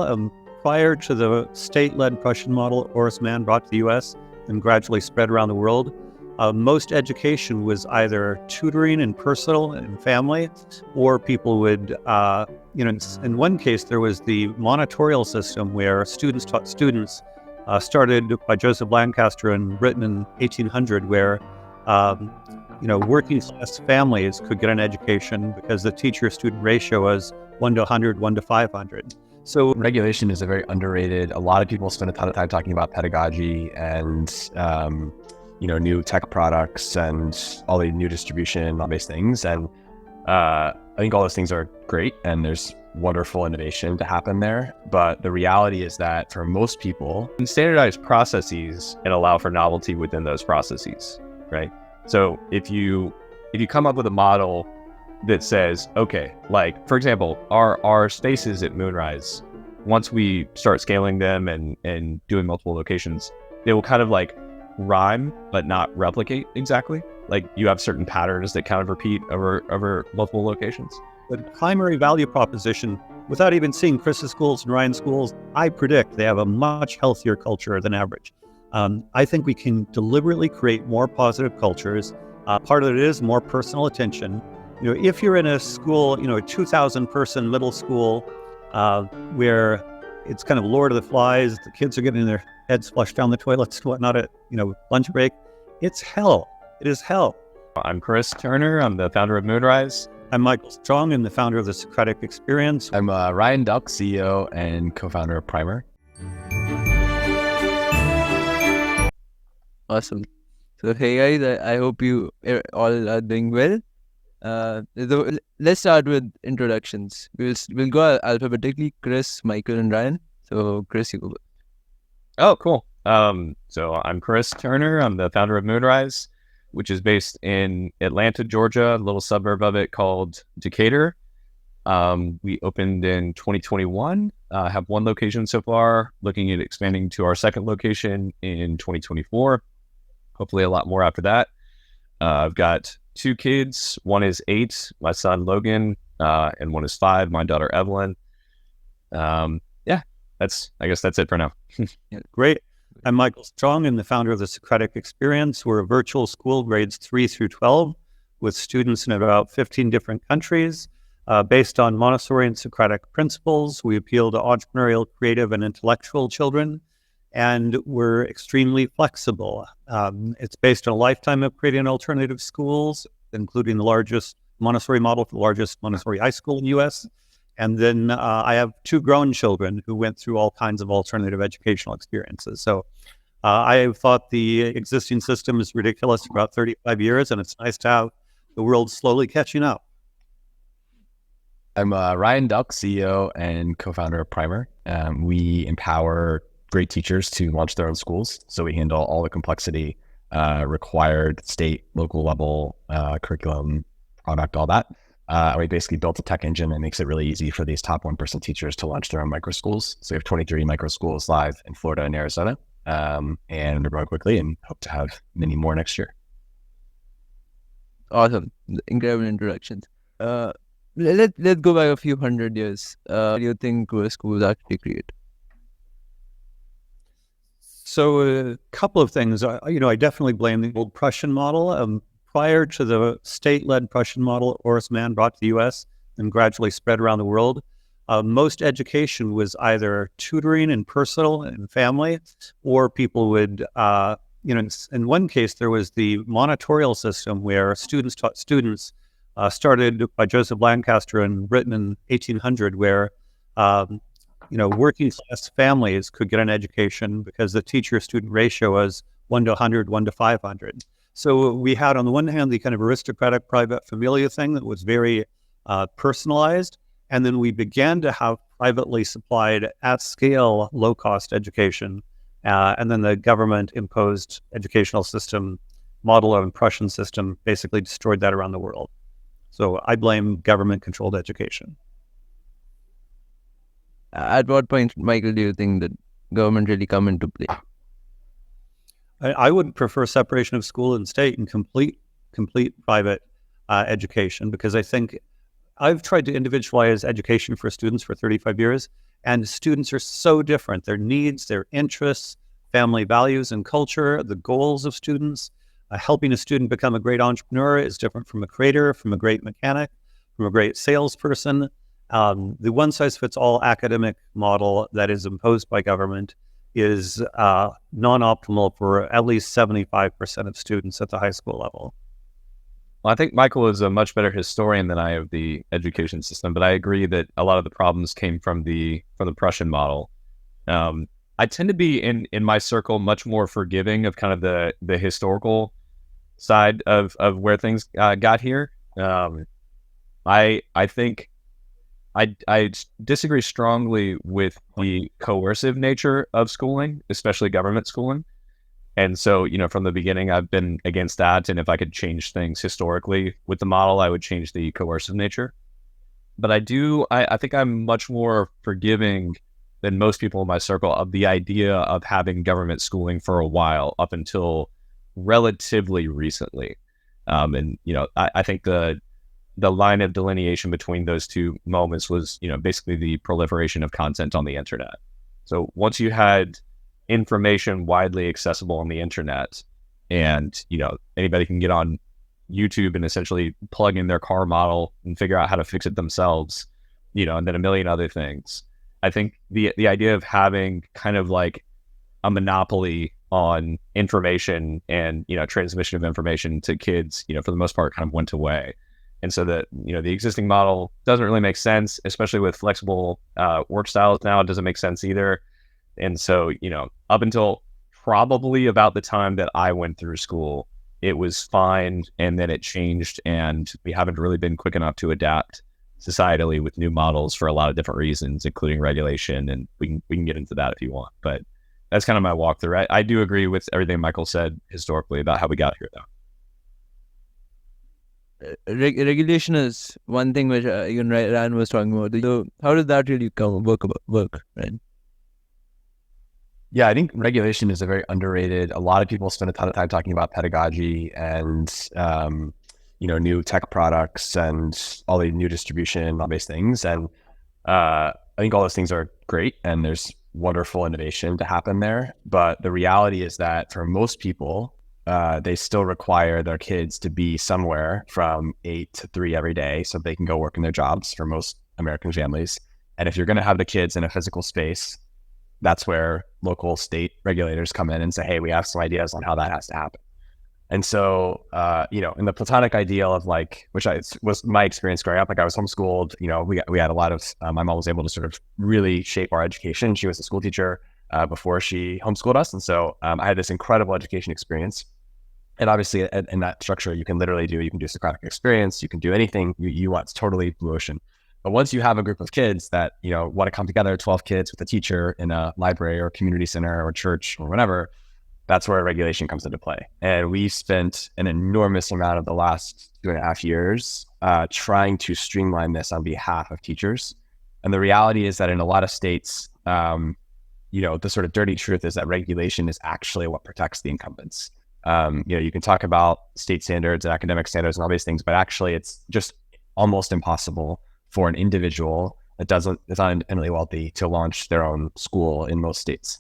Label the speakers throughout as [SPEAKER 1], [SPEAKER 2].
[SPEAKER 1] Um, Prior to the state-led Prussian model Horace Mann brought to the U.S. and gradually spread around the world, most education was either tutoring and personal and family, or people would, in one case, there was the monitorial system where students taught students, started by Joseph Lancaster in Britain in 1800, where working class families could get an education because the teacher-student ratio was 1 to 100, 1 to 500. So
[SPEAKER 2] regulation is a very underrated. A lot of people spend a ton of time talking about pedagogy and new tech products and all the new distribution, all these things. And I think all those things are great, and there's wonderful innovation to happen there. But the reality is that for most people, standardized processes and allow for novelty within those processes, right? So if you come up with a model that says, okay, like for example, our spaces at Moonrise, once we start scaling them and doing multiple locations, they will kind of like rhyme but not replicate exactly. Like you have certain patterns that kind of repeat over multiple locations.
[SPEAKER 1] The primary value proposition, without even seeing Chris's schools and Ryan's schools, I predict they have a much healthier culture than average. I think we can deliberately create more positive cultures. Part of it is more personal attention. If you're in a school, a 2,000 person middle school where it's kind of Lord of the Flies, the kids are getting their heads flushed down the toilets and whatnot at, lunch break, it's hell. It is hell.
[SPEAKER 3] I'm Chris Turner. I'm the founder of Moonrise.
[SPEAKER 1] I'm Michael Strong. I'm the founder of the Socratic Experience.
[SPEAKER 2] I'm Ryan Delk, CEO and co-founder of Primer.
[SPEAKER 4] Awesome. So hey guys, I hope you all are doing well. Let's start with introductions. We'll go alphabetically. Chris, Michael, and Ryan. So Chris, you go.
[SPEAKER 3] Oh, cool. So I'm Chris Turner. I'm the founder of Moonrise, which is based in Atlanta, Georgia, a little suburb of it called Decatur. We opened in 2021. Have one location so far. Looking at expanding to our second location in 2024. Hopefully a lot more after that. I've got 2 kids. One is 8, my son Logan, and one is 5, my daughter Evelyn. I guess that's it for now.
[SPEAKER 1] Yeah, great. I'm Michael Strong. I'm the founder of the Socratic Experience. We're a virtual school, grades 3 through 12, with students in about 15 different countries. Based on Montessori and Socratic principles, we appeal to entrepreneurial, creative, and intellectual children. And we're extremely flexible. It's based on a lifetime of creating alternative schools, including the largest Montessori model for the largest Montessori high school in the U.S. And then I have 2 grown children who went through all kinds of alternative educational experiences. So I have thought the existing system is ridiculous for about 35 years, and it's nice to have the world slowly catching up.
[SPEAKER 2] I'm Ryan Delk, CEO and co-founder of Primer. We empower great teachers to launch their own schools. So we handle all the complexity required, state, local level, curriculum, product, all that. We basically built a tech engine that makes it really easy for these top 1% teachers to launch their own micro schools. So we have 23 micro schools live in Florida and Arizona, and they're growing quickly and hope to have many more next year.
[SPEAKER 4] Awesome. Incredible introductions. Let's go back a few hundred years. What do you think schools actually create?
[SPEAKER 1] So a couple of things. I definitely blame the old Prussian model. Prior to the state-led Prussian model Horace Mann brought to the U.S. and gradually spread around the world, most education was either tutoring and personal and family, or people would, in one case, there was the monitorial system where students taught students, started by Joseph Lancaster in Britain in 1800, where working class families could get an education because the teacher-student ratio was 1 to 100, 1 to 500. So we had, on the one hand, the kind of aristocratic private familia thing that was very personalized. And then we began to have privately supplied at scale, low-cost education. And then the government imposed educational system model of Prussian system basically destroyed that around the world. So I blame government-controlled education.
[SPEAKER 4] At what point, Michael, do you think that government really come into play?
[SPEAKER 1] I would prefer separation of school and state and complete private education, because I think I've tried to individualize education for students for 35 years, And students are so different. Their needs, their interests, family values and culture, the goals of students. Helping a student become a great entrepreneur is different from a creator, from a great mechanic, from a great salesperson. The one-size-fits-all academic model that is imposed by government is non-optimal for at least 75% of students at the high school level.
[SPEAKER 3] Well, I think Michael is a much better historian than I of the education system, but I agree that a lot of the problems came from the Prussian model. I tend to be in my circle much more forgiving of kind of the historical side of where things got here. I think I disagree strongly with the coercive nature of schooling, especially government schooling. And so, from the beginning, I've been against that. And if I could change things historically with the model, I would change the coercive nature. But I think I'm much more forgiving than most people in my circle of the idea of having government schooling for a while up until relatively recently. I think the line of delineation between those two moments was, basically the proliferation of content on the internet. So once you had information widely accessible on the internet and, anybody can get on YouTube and essentially plug in their car model and figure out how to fix it themselves, and then a million other things. I think the idea of having kind of like a monopoly on information and, transmission of information to kids, for the most part kind of went away. And so the existing model doesn't really make sense, especially with flexible work styles now. It doesn't make sense either. And so, up until probably about the time that I went through school, it was fine. And then it changed, and we haven't really been quick enough to adapt societally with new models for a lot of different reasons, including regulation. And we can get into that if you want. But that's kind of my walkthrough. I do agree with everything Michael said historically about how we got here, though.
[SPEAKER 4] Regulation is one thing which even Ryan was talking about. So how does that really work, right?
[SPEAKER 2] Yeah, I think regulation is a very underrated. A lot of people spend a ton of time talking about pedagogy and new tech products and all the new distribution, all these things. And I think all those things are great, and there's wonderful innovation to happen there. But the reality is that for most people, they still require their kids to be somewhere from 8 to 3 every day so they can go work in their jobs for most American families. And if you're going to have the kids in a physical space, that's where local state regulators come in and say, hey, we have some ideas on how that has to happen. And so, in the platonic ideal of which was my experience growing up, I was homeschooled, we had a lot of, my mom was able to sort of really shape our education. She was a school teacher before she homeschooled us. And so I had this incredible education experience. And obviously in that structure, you can do Socratic experience, you can do anything you want. It's totally blue ocean. But once you have a group of kids that, want to come together, 12 kids with a teacher in a library or community center or church or whatever, that's where regulation comes into play. And we spent an enormous amount of the last 2.5 years trying to streamline this on behalf of teachers. And the reality is that in a lot of states, the sort of dirty truth is that regulation is actually what protects the incumbents. You can talk about state standards and academic standards and all these things, but actually it's just almost impossible for an individual that's not independently wealthy to launch their own school in most states.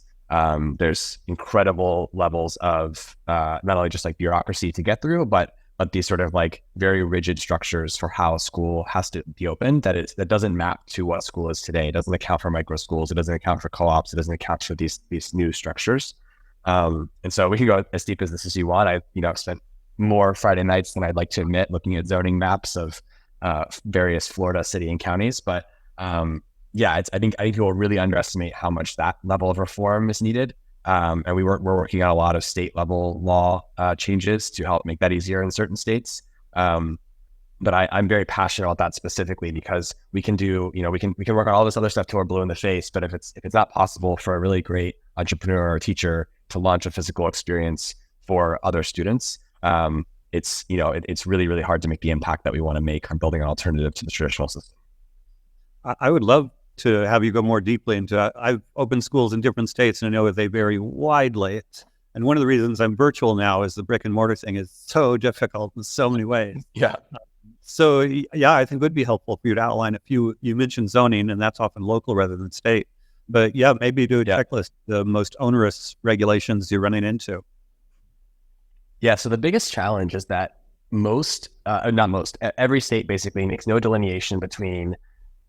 [SPEAKER 2] There's incredible levels of not only just bureaucracy to get through, but these sort of very rigid structures for how a school has to be open that doesn't map to what school is today. It doesn't account for micro schools. It doesn't account for co-ops. It doesn't account for these new structures. And so we can go as deep as this as you want. I've spent more Friday nights than I'd like to admit looking at zoning maps of various Florida city and counties. But I think people really underestimate how much that level of reform is needed. And we're working on a lot of state level law changes to help make that easier in certain states. But I'm very passionate about that specifically because we can we can work on all this other stuff till we're blue in the face. But if it's not possible for a really great entrepreneur or teacher to launch a physical experience for other students, it's really, really hard to make the impact that we want to make on building an alternative to the traditional system.
[SPEAKER 1] I would love to have you go more deeply into I've opened schools in different states, and I know that they vary widely. And one of the reasons I'm virtual now is the brick and mortar thing is so difficult in so many ways.
[SPEAKER 2] Yeah.
[SPEAKER 1] So yeah, I think it would be helpful for you to outline a few. You mentioned zoning, and that's often local rather than state. But yeah, maybe do a checklist, the most onerous regulations you're running into.
[SPEAKER 2] Yeah, so the biggest challenge is that every state basically makes no delineation between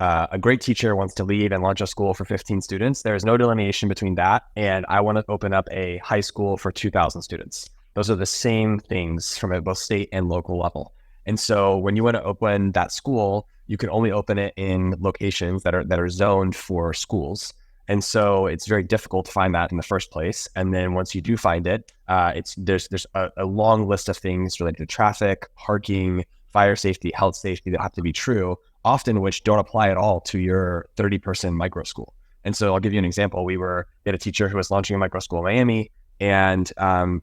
[SPEAKER 2] a great teacher wants to leave and launch a school for 15 students. There's no delineation between that and I want to open up a high school for 2,000 students. Those are the same things from a both state and local level. And so when you want to open that school, you can only open it in locations that are zoned for schools. And so it's very difficult to find that in the first place. And then once you do find it, there's a long list of things related to traffic, parking, fire safety, health safety that have to be true, often which don't apply at all to your 30-person micro school. And so I'll give you an example. We had a teacher who was launching a micro school in Miami, and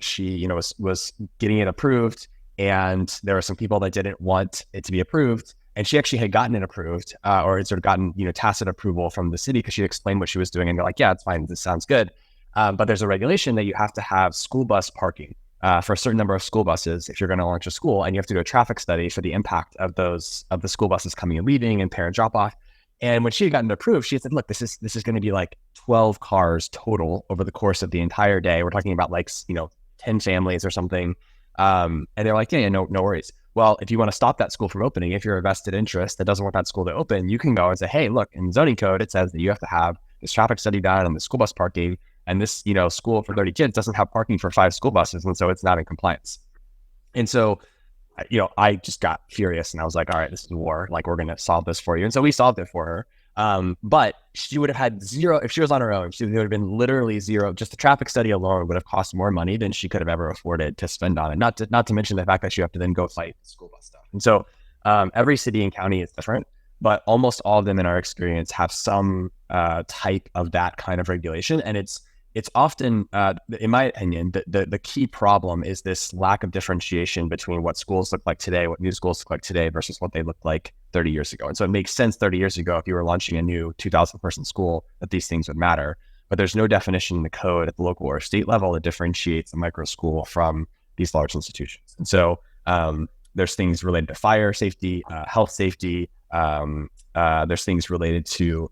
[SPEAKER 2] she was getting it approved, and there were some people that didn't want it to be approved. And she actually had gotten it approved, or had sort of gotten, tacit approval from the city because she explained what she was doing, and they're like, yeah, it's fine. This sounds good. But there's a regulation that you have to have school bus parking for a certain number of school buses if you're going to launch a school, and you have to do a traffic study for the impact of the school buses coming and leaving and parent drop off. And when she had gotten approved, she said, look, this is going to be like 12 cars total over the course of the entire day. We're talking about 10 families or something. And they're like, yeah, no worries. Well, if you want to stop that school from opening, if you're a vested interest that doesn't want that school to open, you can go and say, hey, look, in zoning code, it says that you have to have this traffic study done on the school bus parking. And this, school for 30 kids doesn't have parking for 5 school buses. And so it's not in compliance. And so, I just got furious and I was like, all right, this is war. Like, we're going to solve this for you. And so we solved it for her. But she would have had zero, if she was on her own, there would have been literally zero. Just the traffic study alone would have cost more money than she could have ever afforded to spend on it. Not to mention the fact that you have to then go fight the school bus stuff. And so every city and county is different, but almost all of them in our experience have some type of that kind of regulation. And it's often, in my opinion, the key problem is this lack of differentiation between what schools look like today, what new schools look like today versus what they looked like 30 years ago. And so it makes sense 30 years ago, if you were launching a new 2,000 person school, that these things would matter. But there's no definition in the code at the local or state level that differentiates a micro school from these large institutions. And so there's things related to fire safety, health safety. There's things related to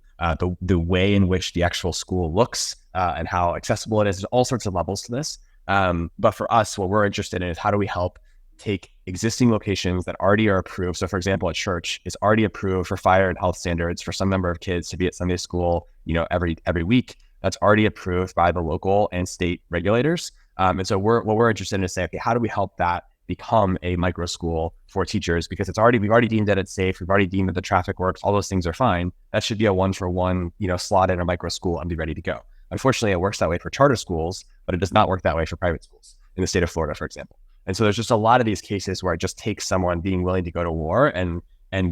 [SPEAKER 2] the way in which the actual school looks and how accessible it is. There's all sorts of levels to this. But for us, what we're interested in is how do we help take existing locations that already are approved. So for example, a church is already approved for fire and health standards for some number of kids to be at Sunday school, every week. That's already approved by the local and state regulators. And so what we're interested in is saying, okay, how do we help that become a micro school for teachers? Because we've already deemed that it's safe. We've already deemed that the traffic works. All those things are fine. That should be a 1-for-1, slot in a micro school and be ready to go. Unfortunately, it works that way for charter schools, but it does not work that way for private schools in the state of Florida, for example. And so there's just a lot of these cases where it just takes someone being willing to go to war and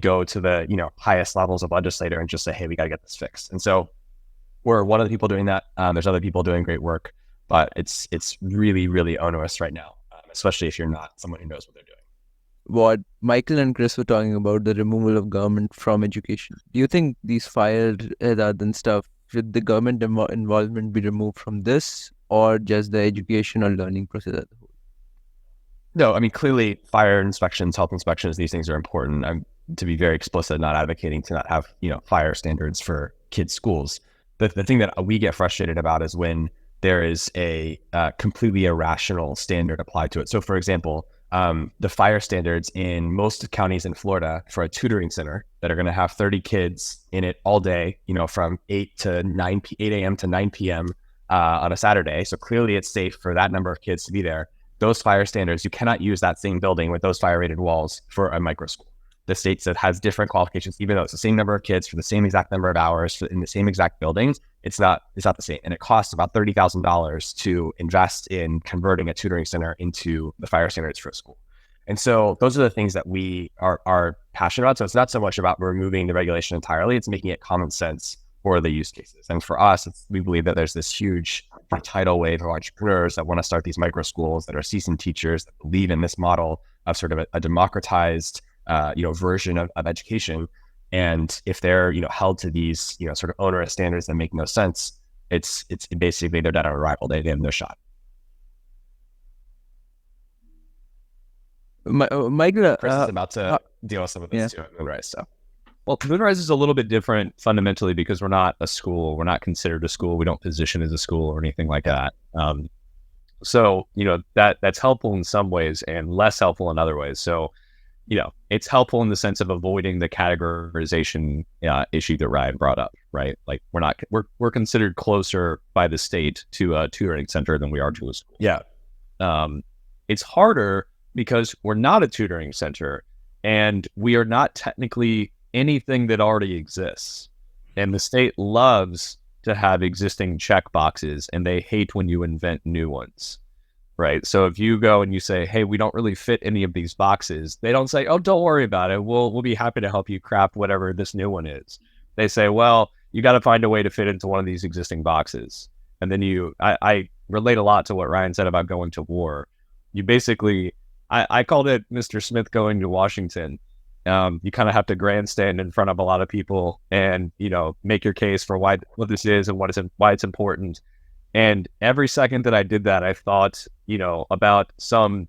[SPEAKER 2] go to the, highest levels of legislator and just say, hey, we got to get this fixed. And so we're one of the people doing that. There's other people doing great work, but it's really, really onerous right now, especially if you're not someone who knows what they're doing.
[SPEAKER 4] What Michael and Chris were talking about, the removal of government from education. Do you think these fire and stuff, should the government involvement be removed from this, or just the education or learning process as a whole?
[SPEAKER 2] No, I mean, clearly fire inspections, health inspections, these things are important. I'm, to be very explicit, not advocating to not have, fire standards for kids' schools. The thing that we get frustrated about is when there is a completely irrational standard applied to it. So for example, the fire standards in most counties in Florida for a tutoring center that are going to have 30 kids in it all day, from 8 a.m. to 9 p.m. On a Saturday. So clearly it's safe for that number of kids to be there. Those fire standards, you cannot use that same building with those fire rated walls for a micro school. The state that has different qualifications, even though it's the same number of kids for the same exact number of hours in the same exact buildings, it's not the same. And it costs about $30,000 to invest in converting a tutoring center into the fire standards for a school. And so those are the things that we are passionate about. So it's not so much about removing the regulation entirely, it's making it common sense for the use cases. And for us, we believe that there's this huge tidal wave of entrepreneurs that want to start these micro schools, that are seasoned teachers that believe in this model of sort of a democratized version of education. And if they're, held to these, sort of onerous standards that make no sense, it's basically they're dead on arrival. They have no shot.
[SPEAKER 4] Michael,
[SPEAKER 2] Chris is about to deal with some of this too at Moonrise. So.
[SPEAKER 3] Well, Moonrise is a little bit different fundamentally because we're not a school. We're not considered a school. We don't position as a school or anything like that. So, that's helpful in some ways and less helpful in other ways. So, it's helpful in the sense of avoiding the categorization issue that Ryan brought up, right? Like we're considered closer by the state to a tutoring center than we are to a school.
[SPEAKER 2] Yeah.
[SPEAKER 3] It's harder because we're not a tutoring center and we are not technically anything that already exists. And the state loves to have existing check boxes and they hate when you invent new ones, right? So if you go and you say, hey, we don't really fit any of these boxes, they don't say, oh, don't worry about it. We'll be happy to help you craft whatever this new one is. They say, well, you got to find a way to fit into one of these existing boxes. And then I relate a lot to what Ryan said about going to war. You basically, I called it Mr. Smith going to Washington. You kind of have to grandstand in front of a lot of people and, make your case for what this is and why it's important. And every second that I did that, I thought, about some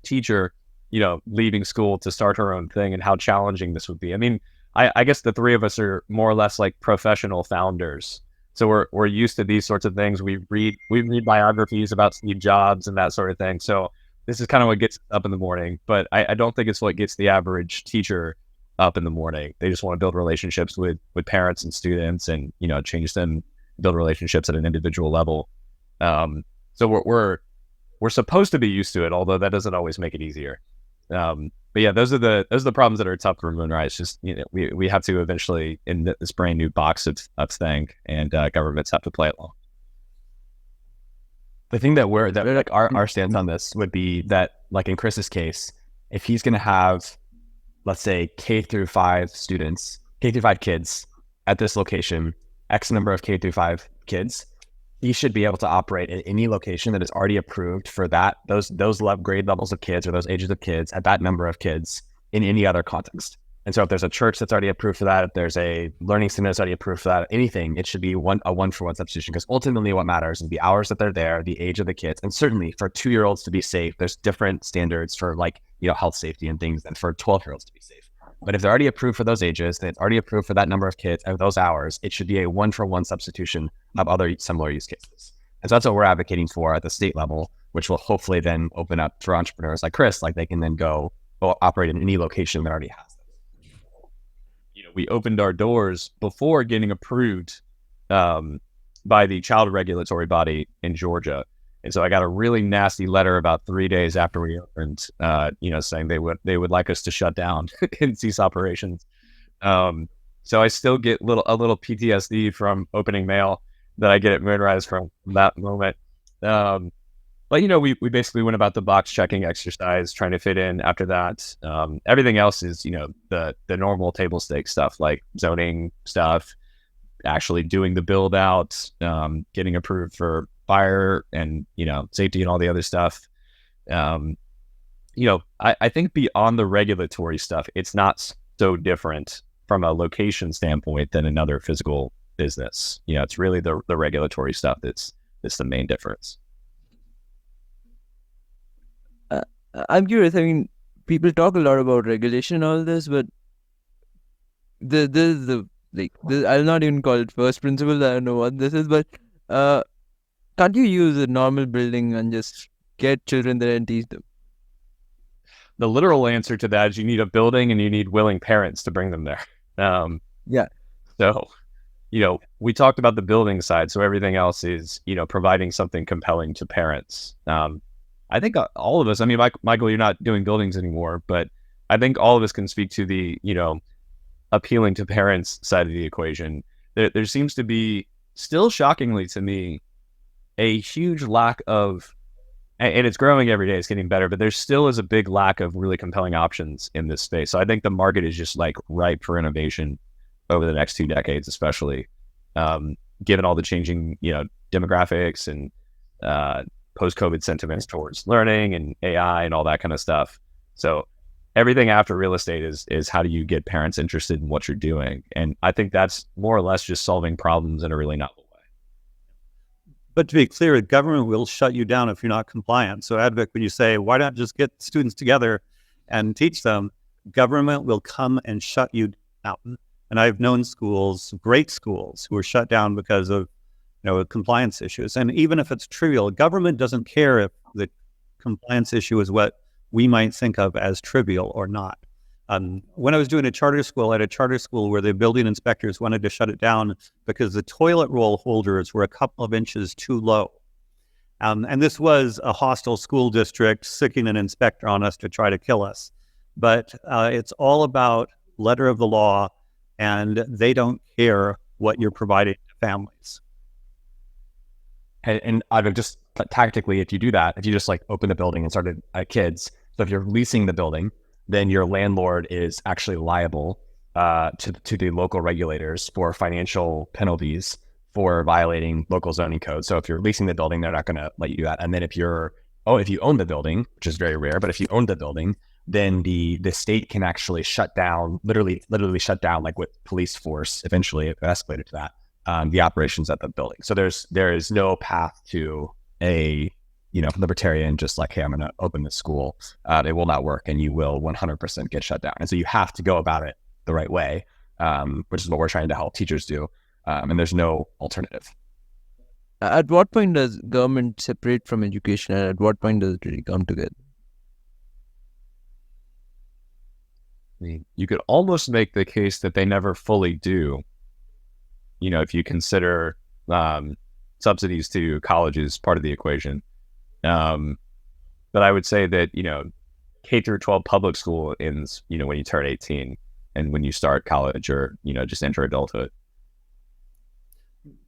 [SPEAKER 3] teacher, leaving school to start her own thing and how challenging this would be. I mean, I guess the three of us are more or less like professional founders. So we're used to these sorts of things. We read biographies about Steve Jobs and that sort of thing. So this is kind of what gets up in the morning, but I don't think it's what gets the average teacher up in the morning. They just want to build relationships with parents and students and, change them, build relationships at an individual level. So we're supposed to be used to it, although that doesn't always make it easier. But yeah, those are the problems that are tough for Moonrise. Just, we have to eventually in this brand new box of thing, and governments have to play it along.
[SPEAKER 2] The thing that our stance on this would be that, like in Chris's case, if he's going to have, let's say, K through 5 students, K through 5 kids at this location, X number of K through 5 kids, he should be able to operate in any location that is already approved for those grade levels of kids or those ages of kids at that number of kids in any other context. And so if there's a church that's already approved for that, if there's a learning center that's already approved for that, anything, it should be a one-for-one substitution, because ultimately what matters is the hours that they're there, the age of the kids. And certainly for 2-year-olds to be safe, there's different standards for health safety and things than for 12-year-olds to be safe. But if they're already approved for those ages, then it's already approved for that number of kids and those hours, it should be a one-for-one substitution of other similar use cases. And so that's what we're advocating for at the state level, which will hopefully then open up for entrepreneurs like Chris, like they can then go operate in any location that already has them.
[SPEAKER 3] We opened our doors before getting approved by the child regulatory body in Georgia. And so I got a really nasty letter about 3 days after we opened, saying they would like us to shut down and cease operations. So I still get a little PTSD from opening mail that I get at Moonrise from that moment. But we basically went about the box checking exercise, trying to fit in after that. Everything else is, the normal table stakes stuff, like zoning stuff, actually doing the build out, getting approved for fire and, safety and all the other stuff. I think beyond the regulatory stuff, it's not so different from a location standpoint than another physical business. It's really the regulatory stuff that's the main difference.
[SPEAKER 4] I'm curious. I mean, people talk a lot about regulation and all this, but I'll not even call it first principles. I don't know what this is, but can't you use a normal building and just get children there and teach them?
[SPEAKER 3] The literal answer to that is you need a building and you need willing parents to bring them there.
[SPEAKER 4] Yeah.
[SPEAKER 3] So, we talked about the building side. So everything else is, providing something compelling to parents. I think all of us, I mean, Michael, you're not doing buildings anymore, but I think all of us can speak to the, appealing to parents side of the equation. There seems to be, still shockingly to me, a huge lack of, and it's growing every day, it's getting better, but there still is a big lack of really compelling options in this space. So I think the market is just ripe for innovation over the next 2 decades, especially given all the changing, demographics and post-COVID sentiments towards learning and AI and all that kind of stuff. So everything after real estate is how do you get parents interested in what you're doing? And I think that's more or less just solving problems in a really novel way.
[SPEAKER 1] But to be clear, the government will shut you down if you're not compliant. So Advic, when you say, why not just get students together and teach them government will come and shut you down. And I've known schools, great schools, who were shut down because of compliance issues. And even if it's trivial, government doesn't care if the compliance issue is what we might think of as trivial or not. When I was doing a charter school, I had a charter school where the building inspectors wanted to shut it down because the toilet roll holders were a couple of inches too low. And this was a hostile school district sicking an inspector on us to try to kill us. But it's all about letter of the law, and they don't care what you're providing to families.
[SPEAKER 2] And I've just tactically, if you do that, if you just like open the building and started at kids, so if you're leasing the building, then your landlord is actually liable to the local regulators for financial penalties for violating local zoning code. So if you're leasing the building, they're not going to let you do that. And then if you own the building, which is very rare, but if you own the building, then the state can actually shut down, literally shut down, like with police force, eventually, if it escalated to that, the operations at the building. So there is no path to a libertarian just like, hey, I'm going to open this school. It will not work, and you will 100% get shut down. And so you have to go about it the right way, which is what we're trying to help teachers do. And there's no alternative.
[SPEAKER 4] At what point does government separate from education, and at what point does it really come together?
[SPEAKER 3] You could almost make the case that they never fully do. If you consider subsidies to colleges part of the equation. But I would say that, K through 12 public school ends, when you turn 18 and when you start college or, just enter adulthood.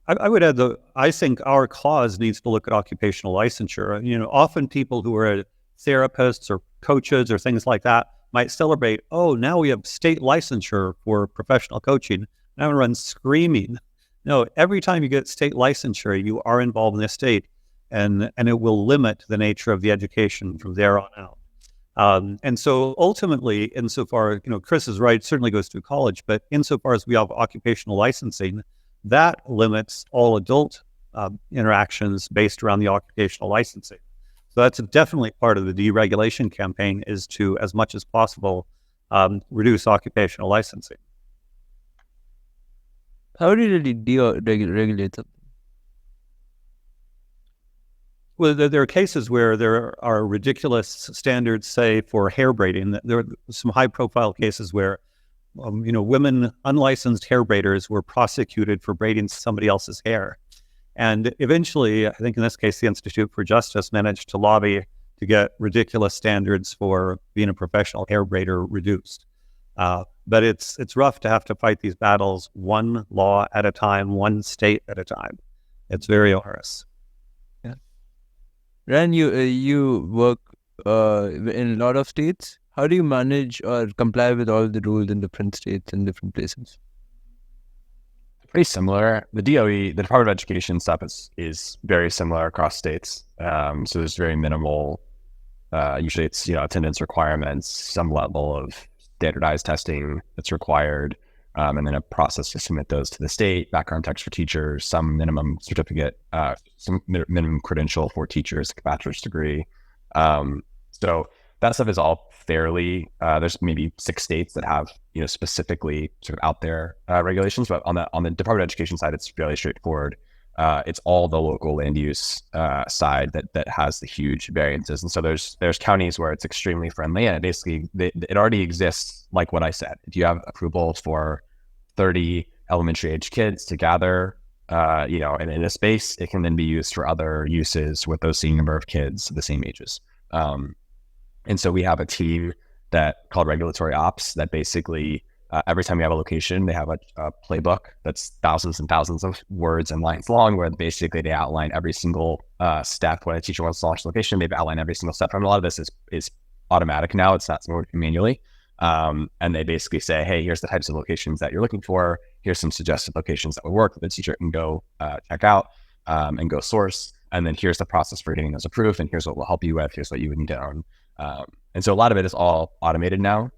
[SPEAKER 1] I would add I think our cause needs to look at occupational licensure. Often people who are therapists or coaches or things like that might celebrate, oh, now we have state licensure for professional coaching. And I would run screaming. No, every time you get state licensure, you are involved in the state, and it will limit the nature of the education from there on out. And so ultimately, insofar, Chris is right, certainly goes through college, but insofar as we have occupational licensing, that limits all adult interactions based around the occupational licensing. So that's definitely part of the deregulation campaign, is to, as much as possible, reduce occupational licensing.
[SPEAKER 4] How do you really deregulate them?
[SPEAKER 1] Well, there are cases where there are ridiculous standards, say, for hair braiding. There are some high-profile cases where, women, unlicensed hair braiders were prosecuted for braiding somebody else's hair. And eventually, I think in this case, the Institute for Justice managed to lobby to get ridiculous standards for being a professional hair braider reduced. But it's rough to have to fight these battles one law at a time, one state at a time. It's very onerous.
[SPEAKER 4] Yeah. Ryan, you work in a lot of states. How do you manage or comply with all the rules in different states and different places?
[SPEAKER 2] Pretty similar. The DOE, the Department of Education stuff is very similar across states. So there's very minimal, usually it's, attendance requirements, some level of standardized testing that's required, and then a process to submit those to the state, background checks for teachers, some minimum certificate, some minimum credential for teachers, like a bachelor's degree. So that stuff is all fairly, there's maybe 6 states that have, specifically sort of out there regulations, but on the Department of Education side, it's fairly straightforward. It's all the local land use side that has the huge variances. And so there's counties where it's extremely friendly, and it already exists, like what I said. If you have approval for 30 elementary age kids to gather, and in a space, it can then be used for other uses with those same number of kids the same ages. And so we have a team called regulatory ops that basically every time we have a location, they have a playbook that's thousands and thousands of words and lines long, where basically they outline every single step. When a teacher wants to launch a location, they've outlined every single step. And a lot of this is automatic now. It's not something manually. And they basically say, hey, here's the types of locations that you're looking for. Here's some suggested locations that would work that the teacher can go check out and go source. And then here's the process for getting those approved. And here's what we'll help you with. Here's what you would need to own. And so a lot of it is all automated now.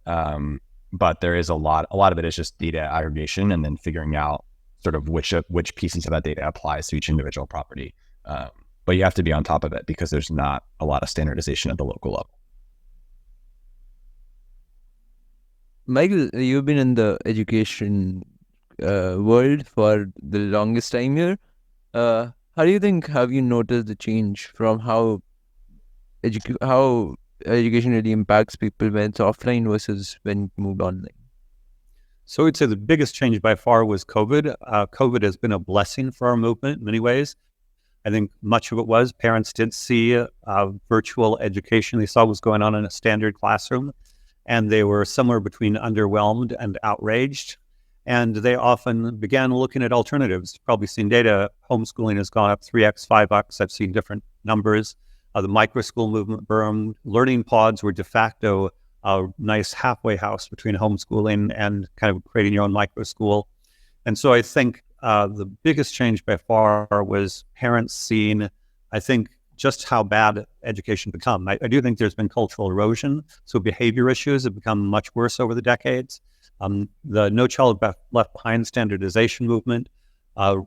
[SPEAKER 2] But there is a lot of it is just data aggregation and then figuring out sort of which pieces of that data applies to each individual property. But you have to be on top of it because there's not a lot of standardization at the local level.
[SPEAKER 4] Michael, you've been in the education world for the longest time here. How do you think, have you noticed the change from how education really impacts people when it's offline versus when it moved online?
[SPEAKER 1] So I'd say the biggest change by far was COVID. COVID has been a blessing for our movement in many ways. I think much of it was parents did see virtual education. They saw what was going on in a standard classroom, and they were somewhere between underwhelmed and outraged. And they often began looking at alternatives. You've probably seen data. Homeschooling has gone up 3x, 5x. I've seen different numbers. The microschool movement boomed. Learning pods were de facto a nice halfway house between homeschooling and kind of creating your own microschool. And so I think the biggest change by far was parents seeing, I think, just how bad education become. I do think there's been cultural erosion. So behavior issues have become much worse over the decades. The No Child Left Behind standardization movement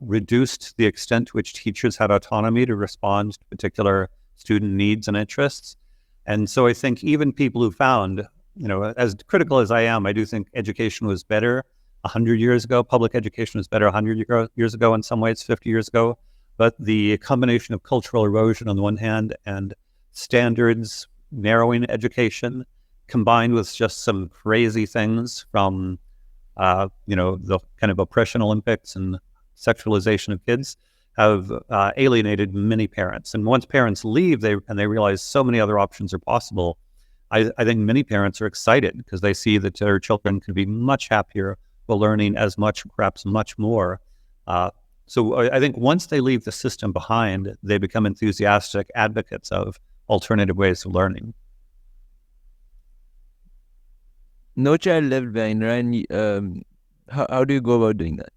[SPEAKER 1] reduced the extent to which teachers had autonomy to respond to particular student needs and interests. And so I think even people who found, as critical as I am, I do think education was better 100 years ago. Public education was better 100 years ago in some ways, 50 years ago. But the combination of cultural erosion on the one hand and standards narrowing education combined with just some crazy things from, the kind of oppression Olympics and sexualization of kids have alienated many parents. And once parents leave, they realize so many other options are possible. I think many parents are excited because they see that their children can be much happier while learning as much, perhaps much more. So I think once they leave the system behind, they become enthusiastic advocates of alternative ways of learning.
[SPEAKER 4] No Child Left Behind, Ryan. How do you go about doing that?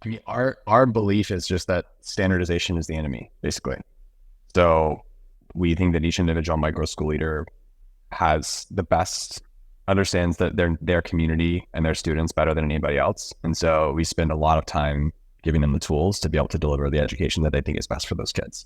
[SPEAKER 2] I mean, our belief is just that standardization is the enemy, basically. So we think that each individual micro school leader understands that their community and their students better than anybody else. And so we spend a lot of time giving them the tools to be able to deliver the education that they think is best for those kids.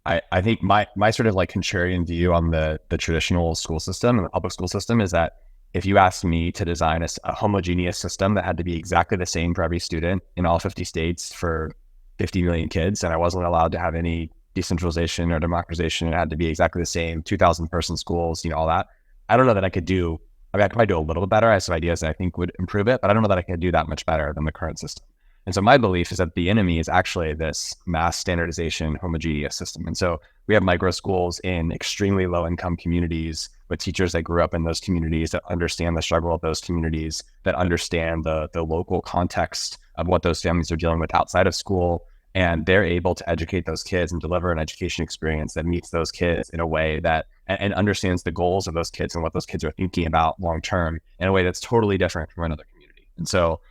[SPEAKER 2] I think my sort of like contrarian view on the traditional school system and the public school system is that if you asked me to design a homogeneous system that had to be exactly the same for every student in all 50 states for 50 million kids, and I wasn't allowed to have any decentralization or democratization, it had to be exactly the same, 2,000 person schools, all that. I don't know that I could do, I could probably do a little bit better. I have some ideas that I think would improve it, but I don't know that I could do that much better than the current system. And so my belief is that the enemy is actually this mass standardization, homogeneous system. And so we have micro schools in extremely low income communities with teachers that grew up in those communities, that understand the struggle of those communities, that understand the local context of what those families are dealing with outside of school. And they're able to educate those kids and deliver an education experience that meets those kids in a way that, and understands the goals of those kids and what those kids are thinking about long-term in a way that's totally different from another community. And so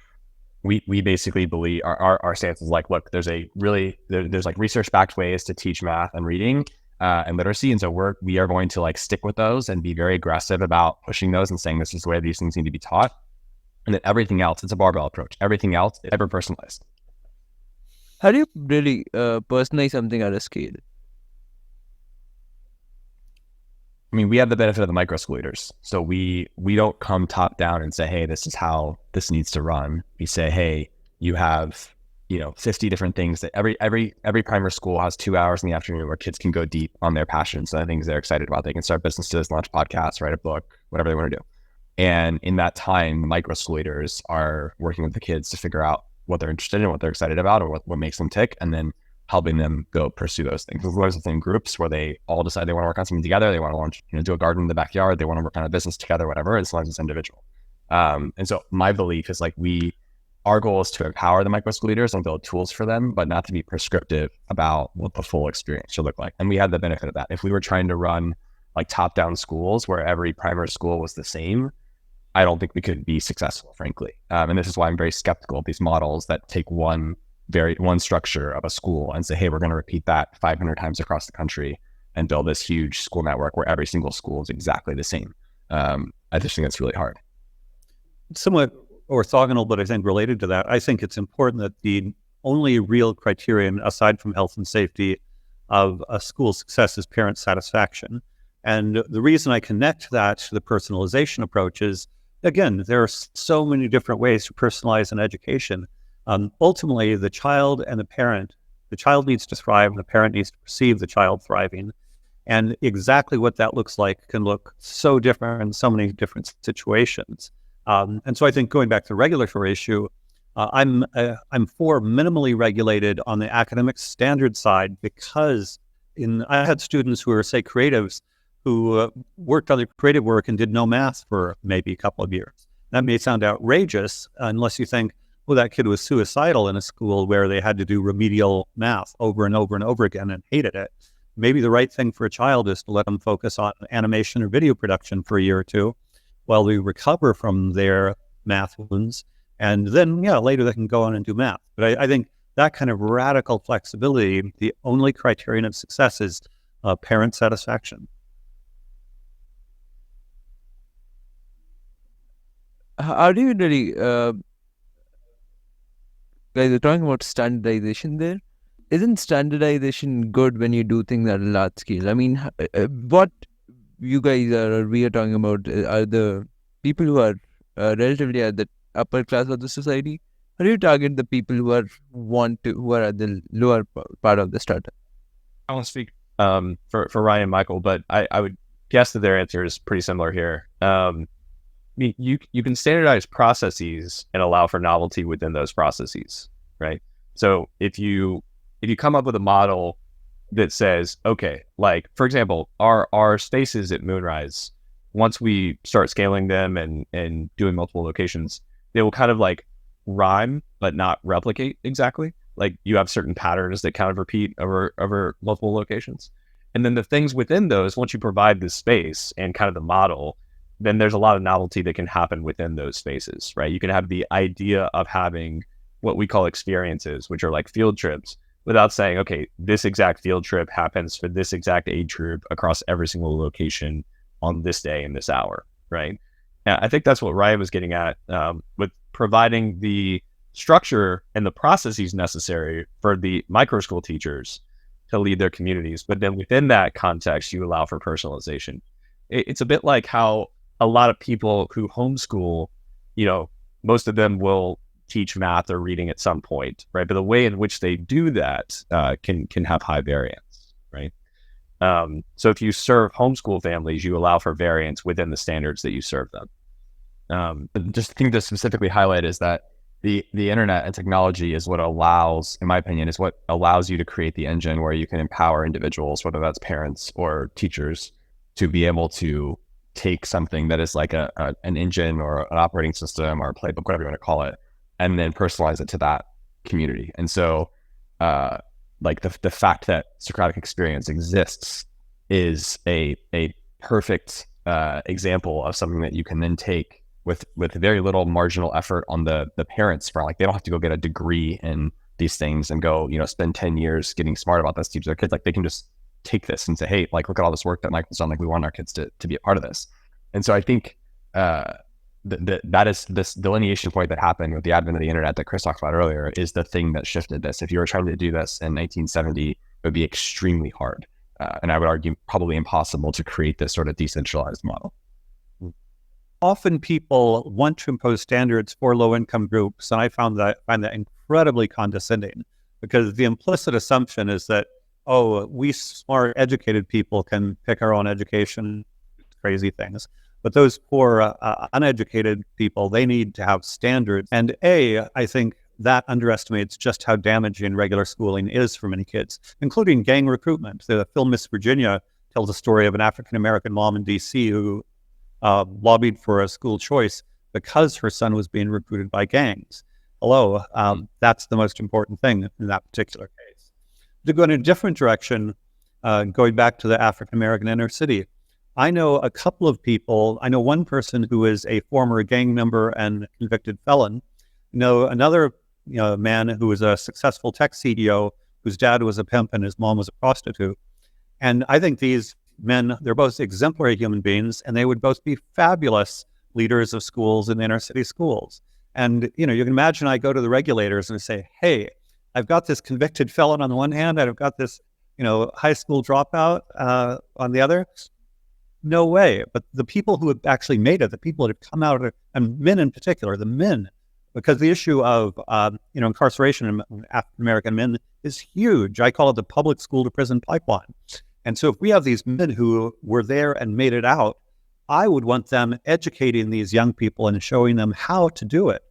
[SPEAKER 2] we basically believe our stance is like, look, there's like research-backed ways to teach math and reading and literacy. And so we are going to like stick with those and be very aggressive about pushing those and saying this is the way these things need to be taught. And then everything else, it's a barbell approach. Everything else is ever personalized.
[SPEAKER 4] How do you really personalize something at a scale?
[SPEAKER 2] I mean, we have the benefit of the micro school leaders. So we don't come top down and say, hey, this is how this needs to run. We say, hey, you have, 50 different things that every primary school has 2 hours in the afternoon where kids can go deep on their passions and the things they're excited about. They can start businesses, launch podcasts, write a book, whatever they want to do. And in that time, micro school leaders are working with the kids to figure out what they're interested in, what they're excited about, or what makes them tick, and then helping them go pursue those things. There's within groups where they all decide they want to work on something together. They want to launch, do a garden in the backyard. They want to work on a business together, whatever. And sometimes it's individual. And so my belief is like our goal is to empower the micro school leaders and build tools for them, but not to be prescriptive about what the full experience should look like. And we had the benefit of that. If we were trying to run like top-down schools where every primary school was the same, I don't think we could be successful, frankly. And this is why I'm very skeptical of these models that take one structure of a school and say, hey, we're going to repeat that 500 times across the country and build this huge school network where every single school is exactly the same. I just think that's really hard.
[SPEAKER 1] Somewhat orthogonal, but I think related to that, I think it's important that the only real criterion, aside from health and safety, of a school success is parent satisfaction. And the reason I connect that to the personalization approach is, again, there are so many different ways to personalize an education. Ultimately, the child and the child needs to thrive, and the parent needs to perceive the child thriving. And exactly what that looks like can look so different in so many different situations. And so I think going back to the regulatory issue, I'm for minimally regulated on the academic standard side, because I had students who were, say, creatives, who worked on their creative work and did no math for maybe a couple of years. That may sound outrageous unless you think, well, that kid was suicidal in a school where they had to do remedial math over and over and over again and hated it. Maybe the right thing for a child is to let them focus on animation or video production for a year or two while they recover from their math wounds. And then, later they can go on and do math. But I think that kind of radical flexibility, the only criterion of success is parent satisfaction.
[SPEAKER 4] How do you really, guys are talking about standardization there. Isn't standardization good when you do things at a large scale? I mean, what you guys we are talking about are the people who are relatively at the upper class of the society, or do you target the people who are at the lower part of the strata?
[SPEAKER 3] I won't speak for Ryan and Michael, but I would guess that their answer is pretty similar here. You can standardize processes and allow for novelty within those processes, right? So if you come up with a model that says, okay, like, for example, our spaces at Moonrise, once we start scaling them and doing multiple locations, they will kind of like rhyme, but not replicate exactly. Like, you have certain patterns that kind of repeat over multiple locations. And then the things within those, once you provide the space and kind of the model, then there's a lot of novelty that can happen within those spaces, right? You can have the idea of having what we call experiences, which are like field trips, without saying, okay, this exact field trip happens for this exact age group across every single location on this day and this hour, right? And I think that's what Ryan was getting at with providing the structure and the processes necessary for the micro school teachers to lead their communities. But then within that context, you allow for personalization. It's a bit like how a lot of people who homeschool, most of them will teach math or reading at some point, right? But the way in which they do that can have high variance, right? So if you serve homeschool families, you allow for variance within the standards that you serve them.
[SPEAKER 2] Just the thing to specifically highlight is that the internet and technology is what allows, in my opinion, is what allows you to create the engine where you can empower individuals, whether that's parents or teachers, to be able to take something that is like an engine or an operating system or a playbook, whatever you want to call it, and then personalize it to that community. And so like the fact that Socratic experience exists is a perfect example of something that you can then take with very little marginal effort on the parents front. Like, they don't have to go get a degree in these things and go, spend 10 years getting smart about this to teach their kids. Like, they can just take this and say, hey, like, look at all this work that Michael's done. Like, we want our kids to be a part of this. And so I think that is this delineation point that happened with the advent of the internet that Chris talked about earlier is the thing that shifted this. If you were trying to do this in 1970, it would be extremely hard. And I would argue probably impossible to create this sort of decentralized model.
[SPEAKER 1] Often people want to impose standards for low-income groups, and I find that incredibly condescending, because the implicit assumption is that, we smart, educated people can pick our own education, crazy things. But those poor, uneducated people, they need to have standards. And I think that underestimates just how damaging regular schooling is for many kids, including gang recruitment. The film Miss Virginia tells a story of an African-American mom in D.C. who lobbied for a school choice because her son was being recruited by gangs. That's the most important thing in that particular case. To go in a different direction, going back to the African-American inner city, I know a couple of people. I know one person who is a former gang member and convicted felon. I know another man who was a successful tech CEO whose dad was a pimp and his mom was a prostitute. And I think these men, they're both exemplary human beings, and they would both be fabulous leaders of schools in inner city schools. And, you can imagine I go to the regulators and I say, hey, I've got this convicted felon on the one hand, and I've got this, high school dropout on the other. No way. But the people who have actually made it, the people that have come out of it, and men in particular, the men, because the issue of incarceration in African American men is huge. I call it the public school to prison pipeline. And so if we have these men who were there and made it out, I would want them educating these young people and showing them how to do it.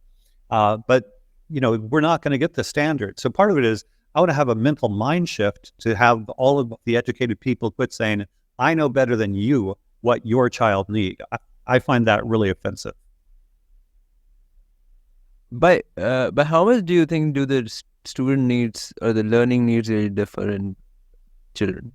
[SPEAKER 1] But we're not going to get the standard. So part of it is I want to have a mental mind shift to have all of the educated people quit saying, I know better than you what your child needs. I find that really offensive.
[SPEAKER 4] But how much do you think do the student needs or the learning needs really differ in children?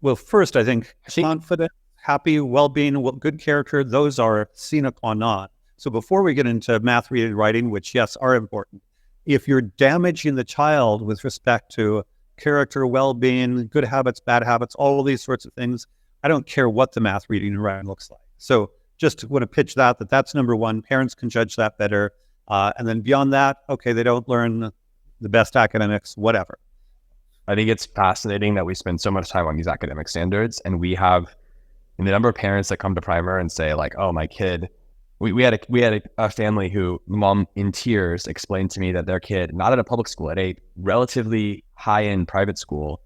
[SPEAKER 1] Well, first, I think confident, happy, well-being, good character, those are sine qua non. So before we get into math, reading, writing, which, yes, are important, if you're damaging the child with respect to character, well-being, good habits, bad habits, all of these sorts of things, I don't care what the math, reading, and writing looks like. So just want to pitch that's number one. Parents can judge that better. And then beyond that, okay, they don't learn the best academics, whatever.
[SPEAKER 2] I think it's fascinating that we spend so much time on these academic standards, and we have the number of parents that come to primer and say like, oh, my kid, we had a family who mom in tears explained to me that their kid, not at a public school, at a relatively high-end private school,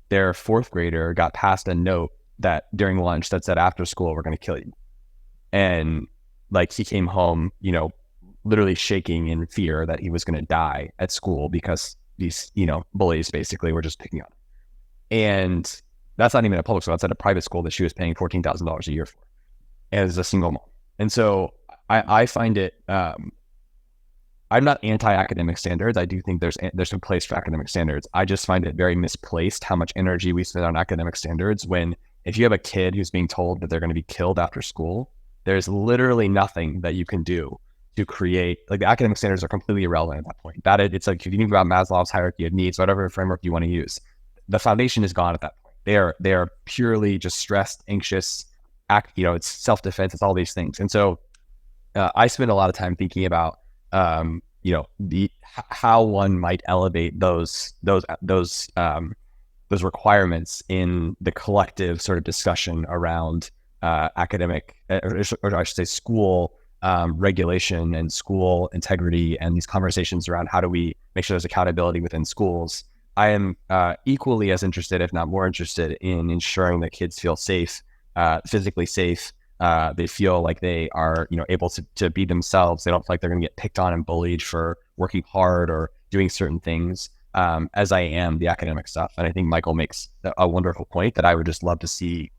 [SPEAKER 2] their fourth grader got passed a note that during lunch that said, after school, we're going to kill you. And like he came home, literally shaking in fear that he was going to die at school because these, bullies basically were just picking on him. And that's not even a public school. That's at a private school that she was paying $14,000 a year for as a single mom. And so I find it, I'm not anti-academic standards. I do think there's some place for academic standards. I just find it very misplaced how much energy we spend on academic standards when if you have a kid who's being told that they're going to be killed after school, there's literally nothing that you can do to create, like the academic standards are completely irrelevant at that point. It's like, if you think about Maslow's hierarchy of needs, whatever framework you want to use, the foundation is gone at that point. They are purely just stressed, anxious, it's self-defense, it's all these things. And so I spend a lot of time thinking about, how one might elevate those requirements in the collective sort of discussion around academic, or I should say school regulation and school integrity, and these conversations around how do we make sure there's accountability within schools. I am equally as interested, if not more interested, in ensuring that kids feel safe, physically safe. They feel like they are, able to be themselves. They don't feel like they're going to get picked on and bullied for working hard or doing certain things, as I am the academic stuff. And I think Michael makes a wonderful point that I would just love to see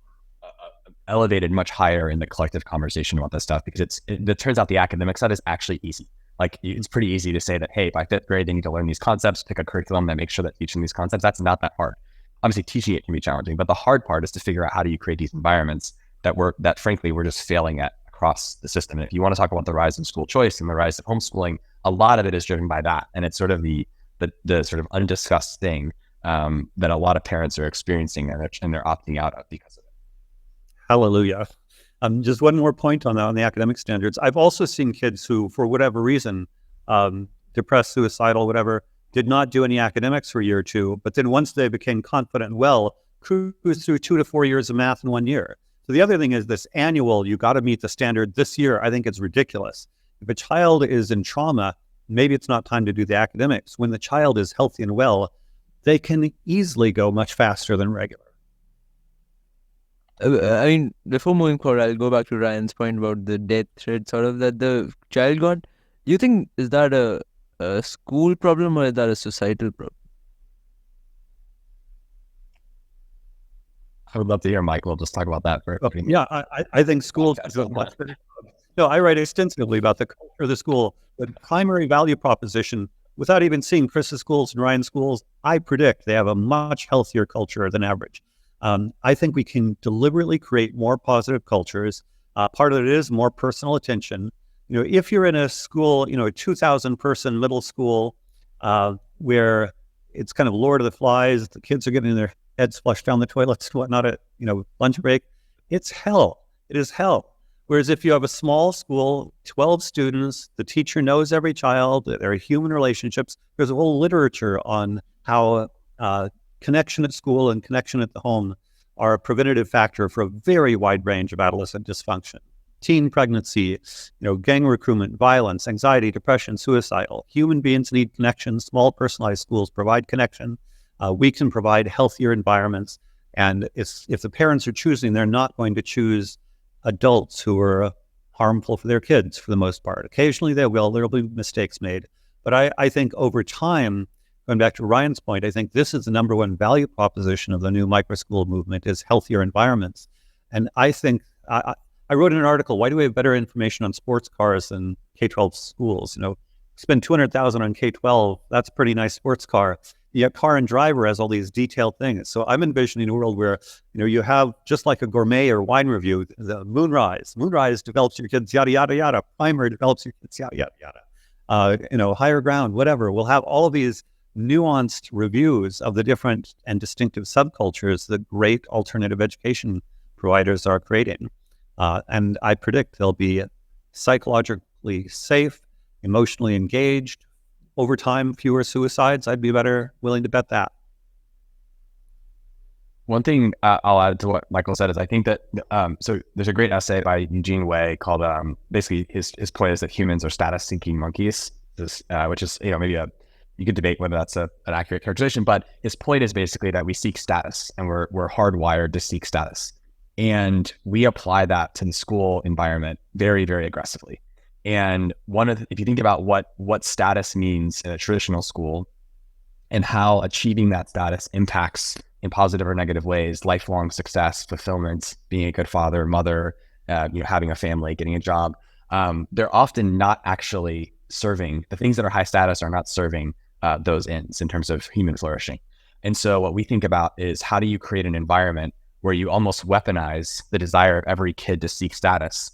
[SPEAKER 2] elevated much higher in the collective conversation about this stuff, because it turns out the academic side is actually easy. Like, it's pretty easy to say that, hey, by fifth grade, they need to learn these concepts, pick a curriculum that makes sure that teaching these concepts, that's not that hard. Obviously, teaching it can be challenging, but the hard part is to figure out how do you create these environments that frankly, we're just failing at across the system. And if you want to talk about the rise of school choice and the rise of homeschooling, a lot of it is driven by that. And it's sort of the sort of undiscussed thing that a lot of parents are experiencing and they're opting out of because of it.
[SPEAKER 1] Hallelujah. Just one more point on that, on the academic standards. I've also seen kids who, for whatever reason, depressed, suicidal, whatever, did not do any academics for a year or two, but then once they became confident and well, cruised through 2 to 4 years of math in 1 year. So the other thing is this annual, you got to meet the standard this year. I think it's ridiculous. If a child is in trauma, maybe it's not time to do the academics. When the child is healthy and well, they can easily go much faster than regular.
[SPEAKER 4] I mean, before moving forward, I'll go back to Ryan's point about the death threat sort of that the child got. Do you think, is that a school problem or is that a societal problem?
[SPEAKER 2] I would love to hear Michael just talk about that for a minute.
[SPEAKER 1] Yeah, I think schools do much better. No, I write extensively about the culture of the school, but primary value proposition, without even seeing Chris's schools and Ryan's schools, I predict they have a much healthier culture than average. I think we can deliberately create more positive cultures. Part of it is more personal attention. If you're in a school, a 2,000 person middle school, where it's kind of Lord of the Flies, the kids are getting their heads flushed down the toilets and whatnot at, lunch break, it's hell. It is hell. Whereas if you have a small school, 12 students, the teacher knows every child, there are human relationships. There's a whole literature on how connection at school and connection at the home are a preventative factor for a very wide range of adolescent dysfunction. Teen pregnancy, gang recruitment, violence, anxiety, depression, suicidal. Human beings need connection. Small personalized schools provide connection. We can provide healthier environments. And if the parents are choosing, they're not going to choose adults who are harmful for their kids for the most part. Occasionally they will, there'll be mistakes made. But I think over time, going back to Ryan's point, I think this is the number one value proposition of the new microschool movement is healthier environments. And I think, I wrote in an article, why do we have better information on sports cars than K-12 schools? Spend $200,000 on K-12, that's a pretty nice sports car. Yet Car and Driver has all these detailed things. So I'm envisioning a world where, you have just like a gourmet or wine review, the Moonrise. Moonrise develops your kids, yada, yada, yada. Primer develops your kids, yada, yada, yada. Higher Ground, whatever. We'll have all of these nuanced reviews of the different and distinctive subcultures that great alternative education providers are creating. And I predict they'll be psychologically safe, emotionally engaged, over time, fewer suicides. I'd be willing to bet that.
[SPEAKER 2] One thing I'll add to what Michael said is I think that, so there's a great essay by Eugene Wei called, basically his point is that humans are status-seeking monkeys, which is, maybe you could debate whether that's an accurate characterization, but his point is basically that we seek status and we're hardwired to seek status. And we apply that to the school environment very, very aggressively. And if you think about what status means in a traditional school and how achieving that status impacts in positive or negative ways, lifelong success, fulfillment, being a good father, mother, having a family, getting a job, they're often not actually serving, the things that are high status are not serving those ends in terms of human flourishing. And so what we think about is how do you create an environment where you almost weaponize the desire of every kid to seek status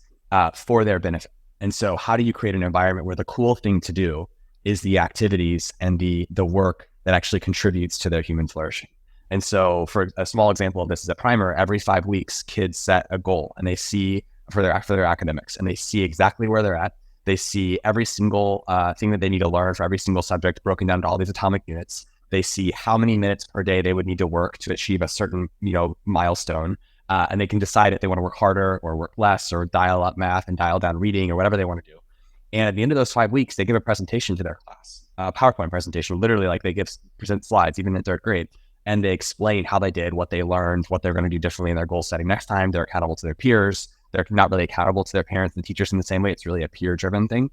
[SPEAKER 2] for their benefit. And so how do you create an environment where the cool thing to do is the activities and the work that actually contributes to their human flourishing? And so for a small example of this is at Primer, every 5 weeks, kids set a goal and they see for their academics and they see exactly where they're at. They see every single thing that they need to learn for every single subject broken down to all these atomic units. They see how many minutes per day they would need to work to achieve a certain, milestone. And they can decide if they want to work harder or work less or dial up math and dial down reading or whatever they want to do. And at the end of those 5 weeks, they give a presentation to their class, a PowerPoint presentation, literally like they present slides, even in 3rd grade. And they explain how they did, what they learned, what they're going to do differently in their goal setting next time. They're accountable to their peers. They're not really accountable to their parents and teachers in the same way. It's really a peer-driven thing.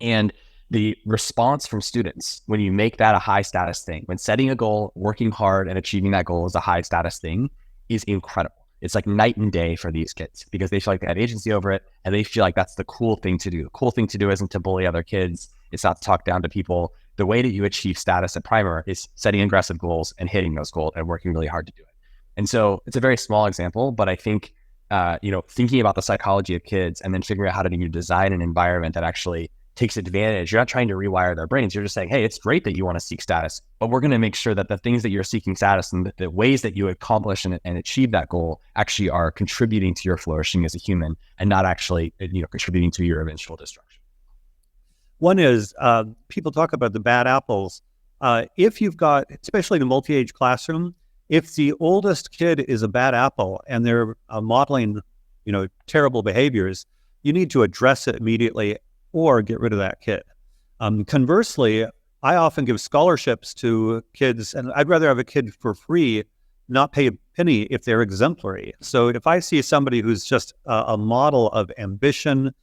[SPEAKER 2] And the response from students, when you make that a high status thing, when setting a goal, working hard and achieving that goal is a high status thing, is incredible. It's like night and day for these kids because they feel like they have agency over it and they feel like that's the cool thing to do. The cool thing to do isn't to bully other kids. It's not to talk down to people. The way that you achieve status at Primer is setting aggressive goals and hitting those goals and working really hard to do it. And so it's a very small example, but I think, thinking about the psychology of kids and then figuring out how to design an environment that actually takes advantage. You're not trying to rewire their brains. You're just saying, hey, it's great that you want to seek status, but we're going to make sure that the things that you're seeking status and the ways that you accomplish and achieve that goal actually are contributing to your flourishing as a human and not actually, contributing to your eventual destruction.
[SPEAKER 1] One is people talk about the bad apples. If you've got, especially in a multi-age classroom, if the oldest kid is a bad apple and they're modeling, terrible behaviors, you need to address it immediately or get rid of that kid. Conversely, I often give scholarships to kids, and I'd rather have a kid for free, not pay a penny if they're exemplary. So if I see somebody who's just a model of ambition,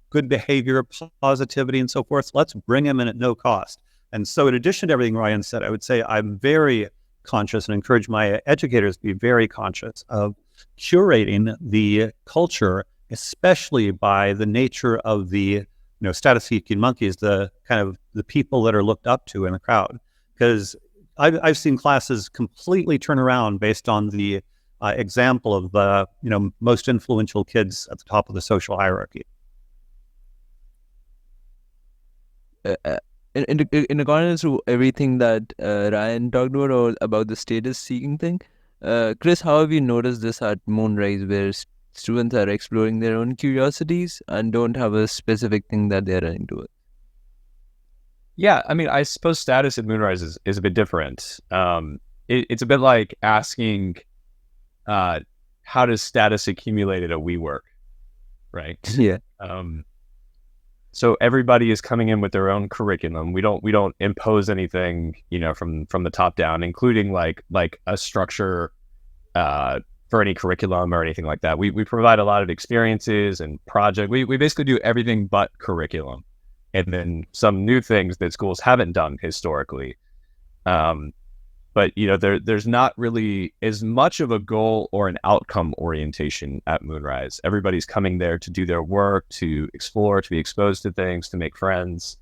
[SPEAKER 1] good behavior, positivity, and so forth, let's bring them in at no cost. And so in addition to everything Ryan said, I would say I'm very conscious and encourage my educators to be very conscious of curating the culture, especially by the nature of the status-seeking monkeys, the kind of the people that are looked up to in the crowd. Because I've seen classes completely turn around based on the example of the most influential kids at the top of the social hierarchy.
[SPEAKER 4] In accordance to everything that Ryan talked about, or about the status-seeking thing, Chris, how have you noticed this at Moonrise, where students are exploring their own curiosities and don't have a specific thing that they're into it?
[SPEAKER 3] Yeah, I mean, I suppose status at Moonrise is a bit different. It's a bit like asking how does status accumulate at a WeWork, right?
[SPEAKER 4] Yeah.
[SPEAKER 3] So everybody is coming in with their own curriculum. We don't impose anything, from the top down, including like a structure for any curriculum or anything like that. We provide a lot of experiences and project. We basically do everything but curriculum, and then some new things that schools haven't done historically. But there's not really as much of a goal or an outcome orientation at Moonrise. Everybody's coming there to do their work, to explore, to be exposed to things, to make friends,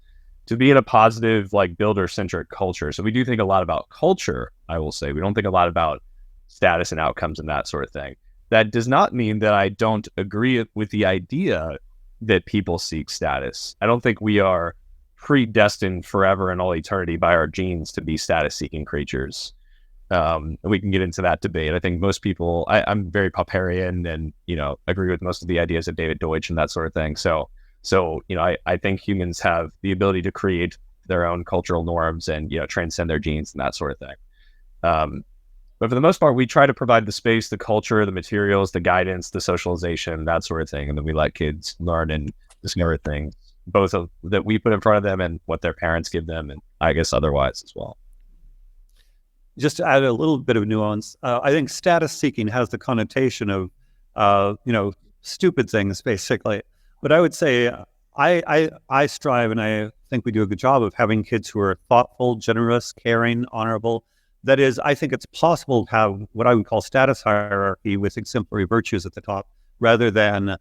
[SPEAKER 3] to be in a positive, like, builder-centric culture. So we do think a lot about culture, I will say. We don't think a lot about status and outcomes and that sort of thing. That does not mean that I don't agree with the idea that people seek status. I don't think we are predestined forever and all eternity by our genes to be status-seeking creatures. We can get into that debate. I think most people, I'm very Popperian and, agree with most of the ideas of David Deutsch and that sort of thing. So I think humans have the ability to create their own cultural norms and, transcend their genes and that sort of thing. But for the most part, we try to provide the space, the culture, the materials, the guidance, the socialization, that sort of thing. And then we let kids learn and discover things, both that we put in front of them and what their parents give them, and I guess otherwise as well.
[SPEAKER 1] Just to add a little bit of nuance, I think status seeking has the connotation of, stupid things, basically. But I would say I strive, and I think we do a good job of having kids who are thoughtful, generous, caring, honorable. That is, I think it's possible to have what I would call status hierarchy with exemplary virtues at the top, rather than,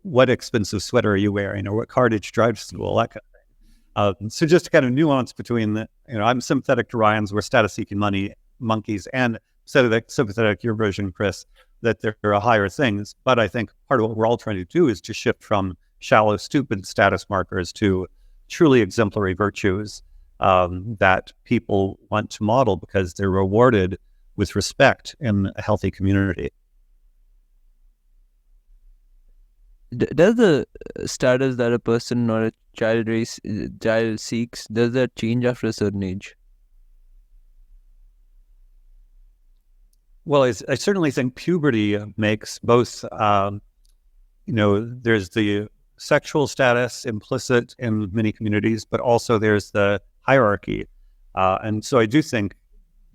[SPEAKER 1] what expensive sweater are you wearing, or what car did you drive to school, that kind of thing. So just to kind of nuance between the, I'm sympathetic to Ryan's, we're status-seeking monkeys, and sympathetic your version, Chris, that there are higher things. But I think part of what we're all trying to do is to shift from shallow, stupid status markers to truly exemplary virtues that people want to model because they're rewarded with respect in a healthy community.
[SPEAKER 4] Does the status that a person or a child seeks, does that change after a certain age?
[SPEAKER 1] Well, I certainly think puberty makes both, there's the sexual status implicit in many communities, but also there's the hierarchy. And so I do think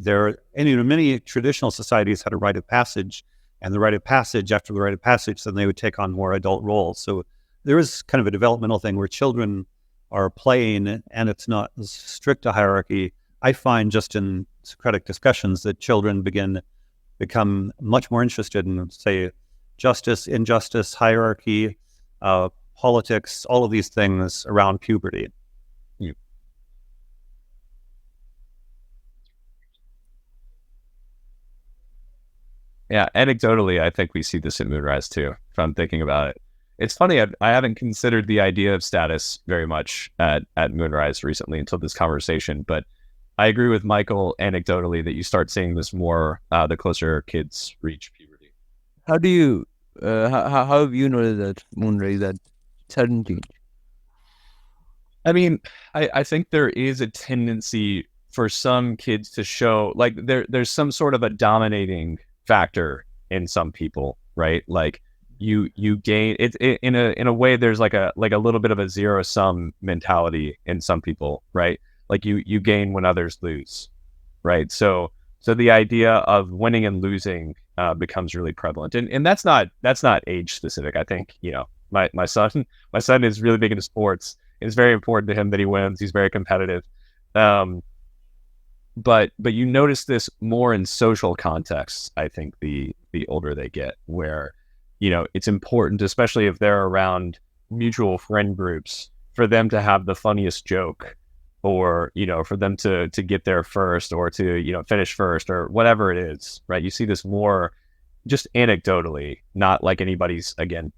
[SPEAKER 1] many traditional societies had a rite of passage, and the rite of passage, after the rite of passage, then they would take on more adult roles. So there is kind of a developmental thing where children are playing, and it's not as strict a hierarchy. I find just in Socratic discussions that children become much more interested in, say, justice, injustice, hierarchy, politics, all of these things around puberty.
[SPEAKER 3] Yeah, anecdotally, I think we see this at Moonrise too, if I'm thinking about it. It's funny, I haven't considered the idea of status very much at Moonrise recently until this conversation, but I agree with Michael anecdotally that you start seeing this more the closer kids reach puberty.
[SPEAKER 4] How do you, how have you noticed that, Moonrise, that sudden change?
[SPEAKER 3] I mean, I think there is a tendency for some kids to show, like, there's some sort of a dominating factor in some people, right? Like you gain it in a way. There's like a little bit of a zero sum mentality in some people, right? Like you gain when others lose, right? So the idea of winning and losing becomes really prevalent, and that's not age specific. I think my son is really big into sports. It's very important to him that he wins. He's very competitive. But you notice this more in social contexts, I think, the older they get, where, it's important, especially if they're around mutual friend groups, for them to have the funniest joke, or, for them to get there first, or to, finish first, or whatever it is, right? You see this more just anecdotally, not like anybody's, again,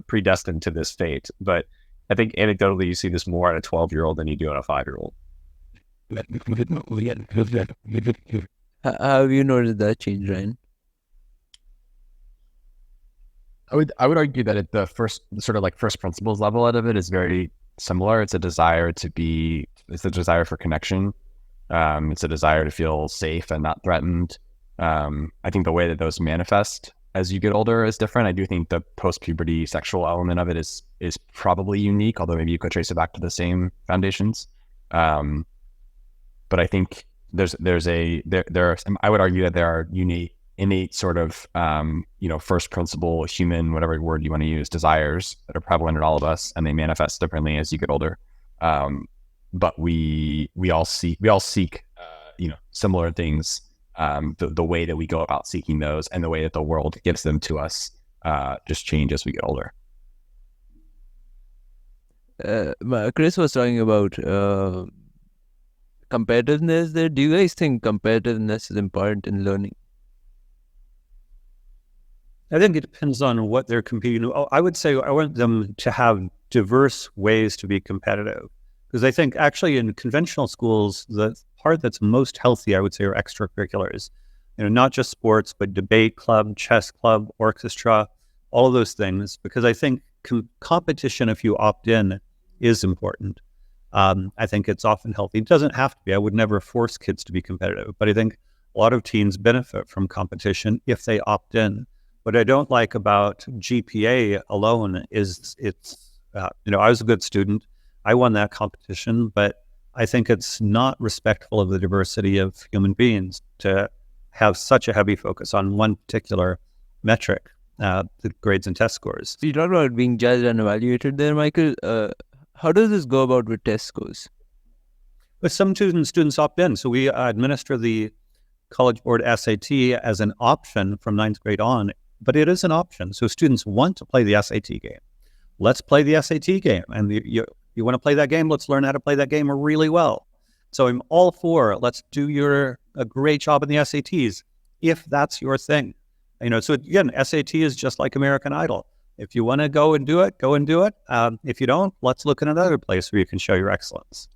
[SPEAKER 3] predestined to this fate. But I think anecdotally, you see this more at a 12-year-old than you do at a 5-year-old.
[SPEAKER 4] How have you noticed that change, Ryan?
[SPEAKER 2] I would argue that at the first principles level out of it is very similar. It's a desire for connection. It's a desire to feel safe and not threatened. I think the way that those manifest as you get older is different. I do think the post-puberty sexual element of it is probably unique, although maybe you could trace it back to the same foundations. But I think there are I would argue that there are innate sort of first principle human, whatever word you want to use, desires that are prevalent in all of us, and they manifest differently as you get older. But we all seek similar things. The way that we go about seeking those and the way that the world gives them to us just change as we get older.
[SPEAKER 4] Chris was talking about competitiveness there. Do you guys think competitiveness is important in learning?
[SPEAKER 1] I think it depends on what they're competing. I would say I want them to have diverse ways to be competitive, because I think actually in conventional schools, the part that's most healthy, I would say, are extracurriculars. Not just sports, but debate club, chess club, orchestra, all of those things, because I think competition, if you opt in, is important. I think it's often healthy. It doesn't have to be. I would never force kids to be competitive, but I think a lot of teens benefit from competition if they opt in. What I don't like about GPA alone is I was a good student. I won that competition, but I think it's not respectful of the diversity of human beings to have such a heavy focus on one particular metric, the grades and test scores.
[SPEAKER 4] So you talked about being judged and evaluated there, Michael. How does this go about with test scores?
[SPEAKER 1] But some students opt in. So we administer the College Board SAT as an option from 9th grade on, but it is an option. So students want to play the SAT game. Let's play the SAT game. And you want to play that game? Let's learn how to play that game really well. So I'm all for, let's do a great job in the SATs, if that's your thing. So again, SAT is just like American Idol. If you want to go and do it, go and do it. If you don't, let's look in another place where you can show your excellence.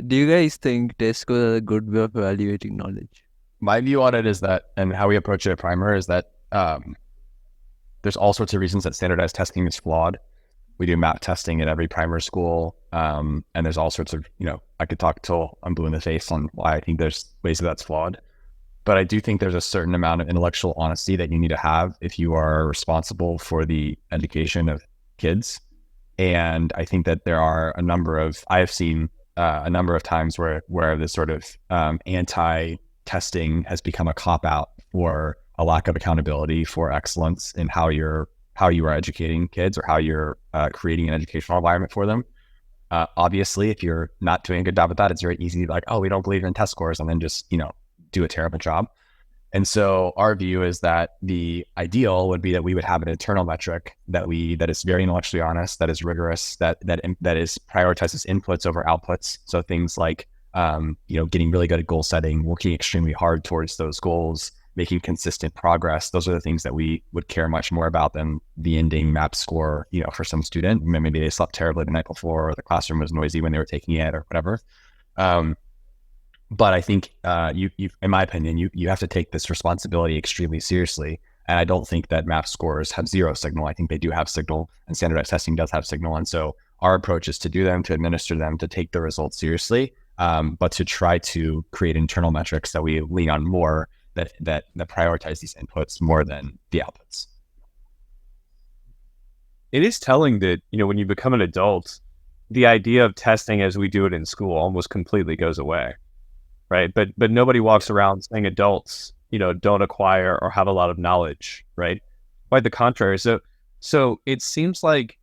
[SPEAKER 4] Do you guys think test scores are a good way of evaluating knowledge?
[SPEAKER 2] My view on it is that, and how we approach it at Primer, is that there's all sorts of reasons that standardized testing is flawed. We do map testing at every Primer school, and there's all sorts of, I could talk till I'm blue in the face on why I think there's ways that's flawed. But I do think there's a certain amount of intellectual honesty that you need to have if you are responsible for the education of kids. And I think that there are I have seen a number of times where this sort of anti-testing has become a cop-out for a lack of accountability for excellence in how you are educating kids or how you're creating an educational environment for them. Obviously, if you're not doing a good job at that, it's very easy to be like, oh, we don't believe in test scores, and then just, do a terrible job. And so our view is that the ideal would be that we would have an internal metric that is very intellectually honest, that is rigorous, that is prioritizes inputs over outputs. So things like, getting really good at goal setting, working extremely hard towards those goals, making consistent progress. Those are the things that we would care much more about than the ending map score, for some student. Maybe they slept terribly the night before, or the classroom was noisy when they were taking it, or whatever. But I think you, in my opinion, you have to take this responsibility extremely seriously. And I don't think that map scores have zero signal. I think they do have signal, and standardized testing does have signal. And so our approach is to do them, to administer them, to take the results seriously, but to try to create internal metrics that we lean on more, that prioritize these inputs more than the outputs.
[SPEAKER 3] It is telling that, when you become an adult, the idea of testing as we do it in school almost completely goes away, right? But nobody walks around saying adults, don't acquire or have a lot of knowledge, right? Quite the contrary. So it seems like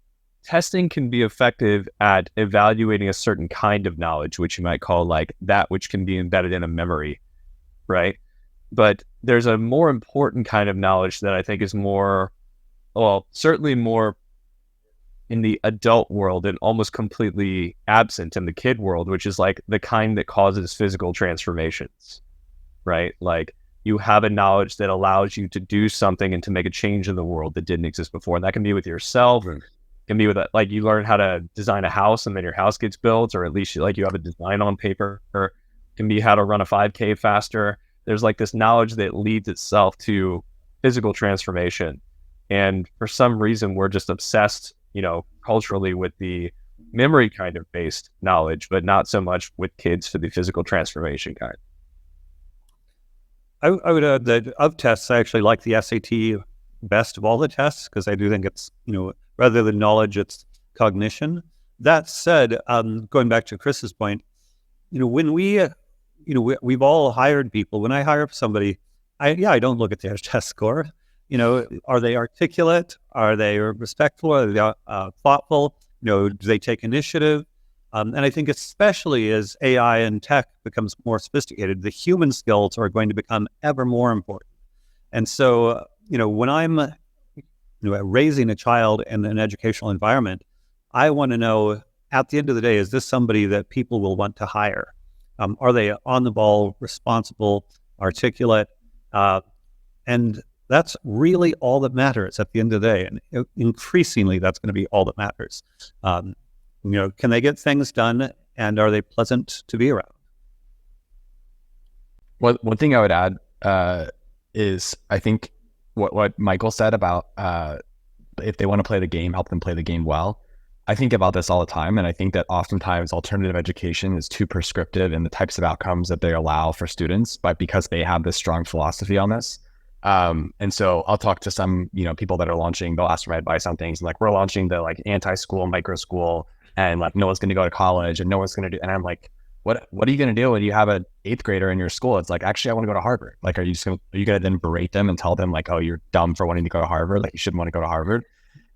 [SPEAKER 3] testing can be effective at evaluating a certain kind of knowledge, which you might call like that which can be embedded in a memory, right? But there's a more important kind of knowledge that I think is certainly more in the adult world and almost completely absent in the kid world, which is like the kind that causes physical transformations, right? Like you have a knowledge that allows you to do something and to make a change in the world that didn't exist before. And that can be with yourself, can be with like you learn how to design a house and then your house gets built, or at least you have a design on paper, or can be how to run a 5K faster. There's like this knowledge that leads itself to physical transformation. And for some reason, we're just obsessed, culturally with the memory kind of based knowledge, but not so much with kids for the physical transformation kind.
[SPEAKER 1] I would add that of tests, I actually like the SAT best of all the tests because I do think it's, rather than knowledge, it's cognition. That said, going back to Chris's point, when we've all hired people. When I hire somebody, I don't look at their test score. Are they articulate? Are they respectful? Are they thoughtful? Do they take initiative? And I think especially as AI and tech becomes more sophisticated, the human skills are going to become ever more important. And so, when I'm raising a child in an educational environment, I want to know at the end of the day, is this somebody that people will want to hire? Are they on the ball, responsible, articulate? And that's really all that matters at the end of the day. And increasingly, that's going to be all that matters. Can they get things done, and are they pleasant to be around?
[SPEAKER 2] One thing I would add is I think what Michael said about if they want to play the game, help them play the game well. I think about this all the time, and I think that oftentimes alternative education is too prescriptive in the types of outcomes that they allow for students, but because they have this strong philosophy on this. And so I'll talk to some, people that are launching, they'll ask for my advice on things, and we're launching the anti-school micro school, and no one's going to go to college, and no one's going to do, and I'm like, what are you going to do when you have an 8th grader in your school? It's actually, I want to go to Harvard. Are you going to then berate them and tell them oh, you're dumb for wanting to go to Harvard? You shouldn't want to go to Harvard.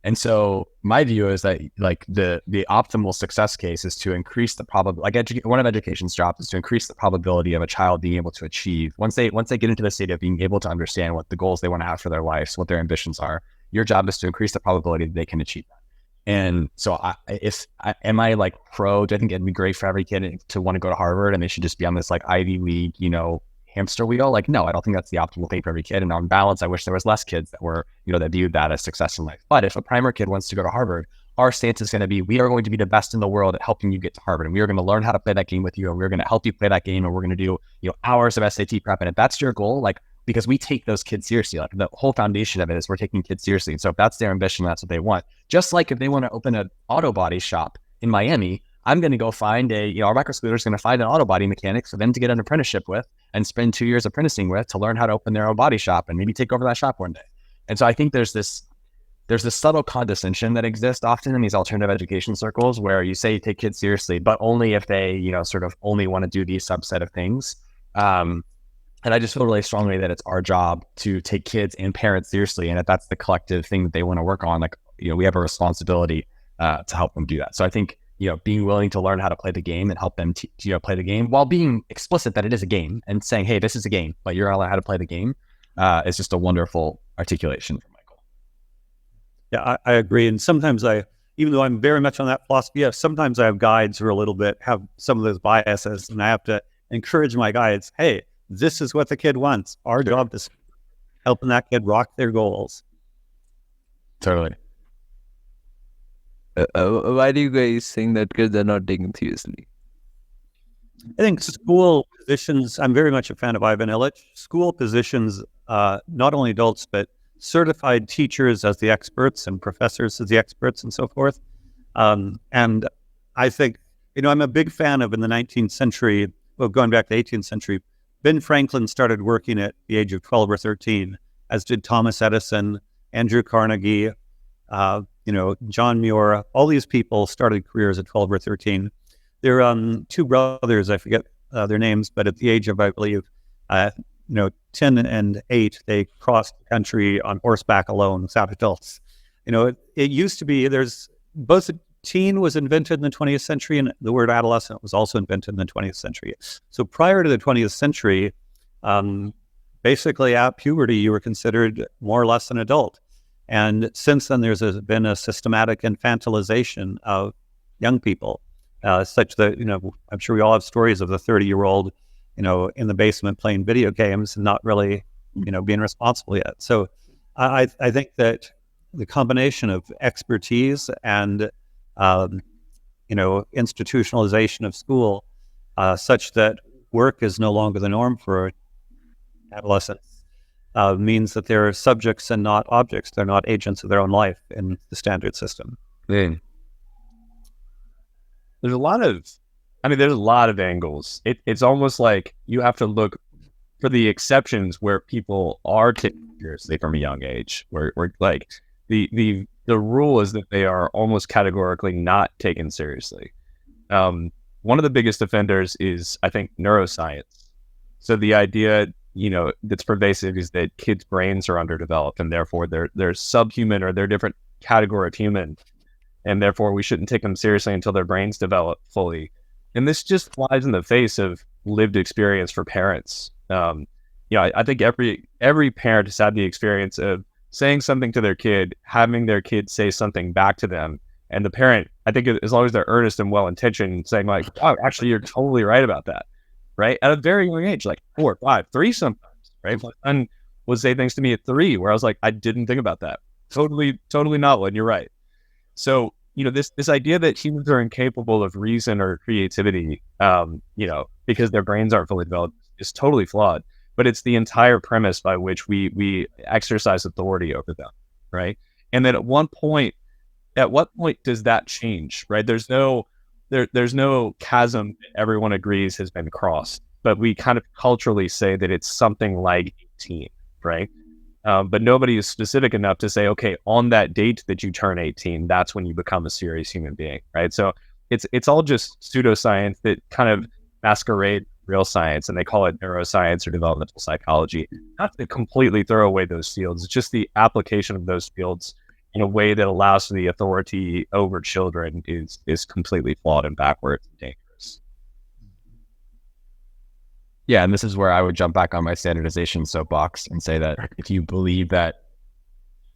[SPEAKER 2] And so my view is that the optimal success case is to increase the probability, one of education's jobs is to increase the probability of a child being able to achieve. Once they get into the state of being able to understand what the goals they want to have for their lives, what their ambitions are, your job is to increase the probability that they can achieve that. And so am I pro? Do I think it'd be great for every kid to want to go to Harvard and they should just be on this Ivy League, hamster wheel? No, I don't think that's the optimal thing for every kid. And on balance, I wish there was less kids that were, that viewed that as success in life. But if a primer kid wants to go to Harvard, our stance is going to be, we are going to be the best in the world at helping you get to Harvard. And we are going to learn how to play that game with you. And we're going to help you play that game. And we're going to do, hours of SAT prep. And if that's your goal, because we take those kids seriously, the whole foundation of it is we're taking kids seriously. And so if that's their ambition, that's what they want. Just like if they want to open an auto body shop in Miami, I'm going to go find our microscooter is going to find an auto body mechanic for them to get an apprenticeship with and spend 2 years apprenticing with to learn how to open their own body shop and maybe take over that shop one day. And so I think there's this subtle condescension that exists often in these alternative education circles where you say you take kids seriously, but only if they, sort of only want to do these subset of things. And I just feel really strongly that it's our job to take kids and parents seriously. And if that's the collective thing that they want to work on, we have a responsibility to help them do that. So I think, being willing to learn how to play the game and help them, play the game while being explicit that it is a game and saying, hey, this is a game, but you're allowed how to play the game is just a wonderful articulation from Michael.
[SPEAKER 1] Yeah, I agree. And sometimes even though I'm very much on that philosophy, sometimes I have guides who are have some of those biases, and I have to encourage my guides, hey, this is what the kid wants. Our job is helping that kid rock their goals.
[SPEAKER 2] Totally.
[SPEAKER 4] Why do you guys think that kids are not taken seriously?
[SPEAKER 1] I think school positions, I'm very much a fan of Ivan Illich. School positions, not only adults, but certified teachers as the experts and professors as the experts and so forth. And I think, I'm a big fan of in the 19th century, going back to the 18th century, Ben Franklin started working at the age of 12 or 13, as did Thomas Edison, Andrew Carnegie, John Muir. All these people started careers at 12 or 13. They're 2 brothers, I forget their names, but at the age of, I believe, 10 and 8, they crossed the country on horseback alone without adults. It used to be, there's both teen was invented in the 20th century, and the word adolescent was also invented in the 20th century. So prior to the 20th century, basically at puberty, you were considered more or less an adult. And since then, there's been a systematic infantilization of young people, such that, I'm sure we all have stories of the 30-year-old, in the basement playing video games and not really, being responsible yet. So I think that the combination of expertise and institutionalization of school, such that work is no longer the norm for adolescents, means that they're subjects and not objects. They're not agents of their own life in the standard system.
[SPEAKER 3] There's a lot of angles. It's almost like you have to look for the exceptions where people are taken seriously from a young age, where like the rule is that they are almost categorically not taken seriously. One of the biggest offenders is, I think, neuroscience. So the idea, that's pervasive is that kids' brains are underdeveloped and therefore they're subhuman, or they're a different category of human, and therefore we shouldn't take them seriously until their brains develop fully. And this just flies in the face of lived experience for parents. I think every parent has had the experience of saying something to their kid, having their kid say something back to them, and the parent, I think, as long as they're earnest and well-intentioned, saying like, "Oh, actually, you're totally right about that," right? At a very young age, like 4, 5, 3 sometimes, right? My son would say things to me at 3 where I was like, I didn't think about that. Totally novel, and you're right. So, this idea that humans are incapable of reason or creativity, because their brains aren't fully developed, is totally flawed. But it's the entire premise by which we exercise authority over them, right? And then at what point does that change, right? There's no chasm that everyone agrees has been crossed, but we kind of culturally say that it's something like 18, right? But nobody is specific enough to say, okay, on that date that you turn 18, that's when you become a serious human being, right? So it's all just pseudoscience that kind of masquerade real science, and they call it neuroscience or developmental psychology. Not to completely throw away those fields, it's just the application of those fields in a way that allows for the authority over children is completely flawed and backwards and dangerous.
[SPEAKER 2] Yeah, and this is where I would jump back on my standardization soapbox and say that if you believe that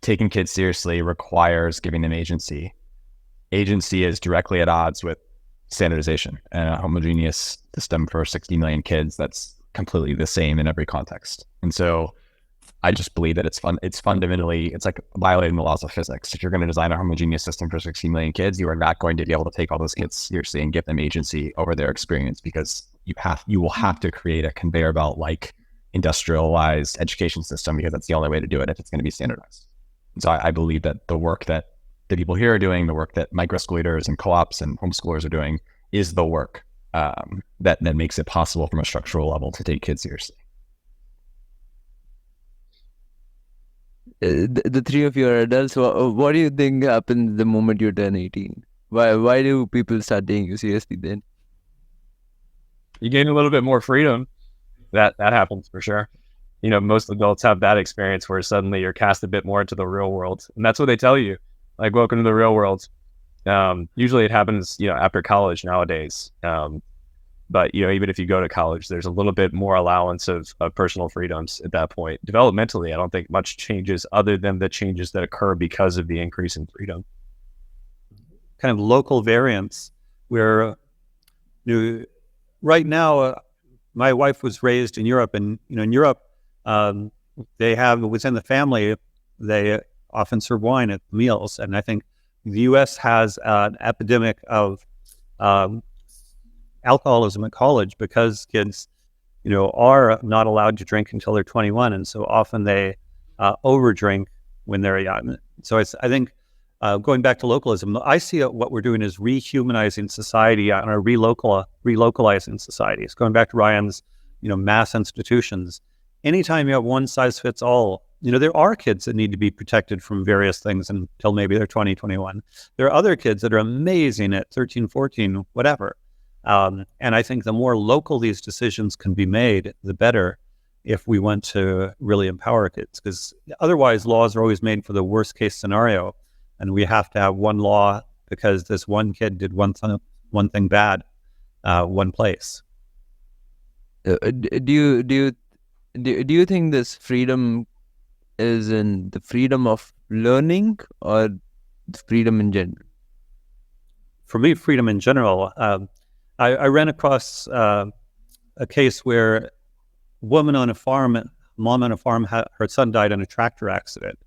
[SPEAKER 2] taking kids seriously requires giving them agency is directly at odds with standardization and a homogeneous system for 60 million kids that's completely the same in every context. And so I just believe that it's fundamentally, it's like violating the laws of physics. If you're going to design a homogeneous system for 60 million kids, you are not going to be able to take all those kids seriously and give them agency over their experience, because you will have to create a conveyor belt like industrialized education system, because that's the only way to do it if it's going to be standardized. And so I believe that the work that the people here are doing, the work that micro school leaders and co-ops and homeschoolers are doing, is the work that makes it possible from a structural level to take kids seriously.
[SPEAKER 4] The three of you are adults. What do you think happens the moment you turn 18? Why do people start taking you seriously then?
[SPEAKER 3] You gain a little bit more freedom. That happens for sure. Most adults have that experience where suddenly you're cast a bit more into the real world, and that's what they tell you, like, welcome to the real world. Usually it happens, after college nowadays. But, even if you go to college, there's a little bit more allowance of personal freedoms at that point. Developmentally, I don't think much changes other than the changes that occur because of the increase in freedom.
[SPEAKER 1] Kind of local variants where right now, my wife was raised in Europe, and, in Europe, they have within the family, they often serve wine at meals. And I think the U.S. has an epidemic of alcoholism at college because kids, are not allowed to drink until they're 21, and so often they overdrink when they're young. So I think going back to localism, I see what we're doing is rehumanizing society and relocalizing societies. Going back to Ryan's, mass institutions. Anytime you have one size fits all, there are kids that need to be protected from various things until maybe they're 20, 21. There are other kids that are amazing at 13, 14, whatever. And I think the more local these decisions can be made, the better, if we want to really empower kids. Because otherwise, laws are always made for the worst case scenario, and we have to have one law because this one kid did one thing bad, one place.
[SPEAKER 4] Do you think this freedom is in the freedom of learning or freedom in general?
[SPEAKER 1] For me, freedom in general. I ran across a case where a mom on a farm, her son died in a tractor accident.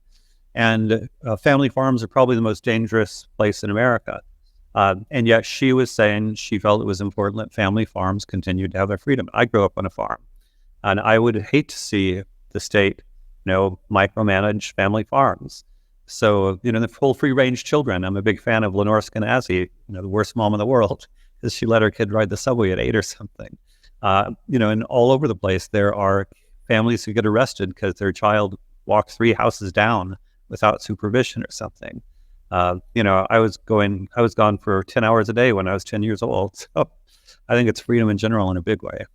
[SPEAKER 1] And family farms are probably the most dangerous place in America. And yet she was saying she felt it was important that family farms continued to have their freedom. I grew up on a farm, and I would hate to see the state, micromanage family farms. So, the full free-range children. I'm a big fan of Lenore Skenazy, the worst mom in the world, because she let her kid ride the subway at 8 or something. And all over the place there are families who get arrested because their child walked 3 houses down without supervision or something. I was gone for 10 hours a day when I was 10 years old. So I think it's freedom in general in a big way.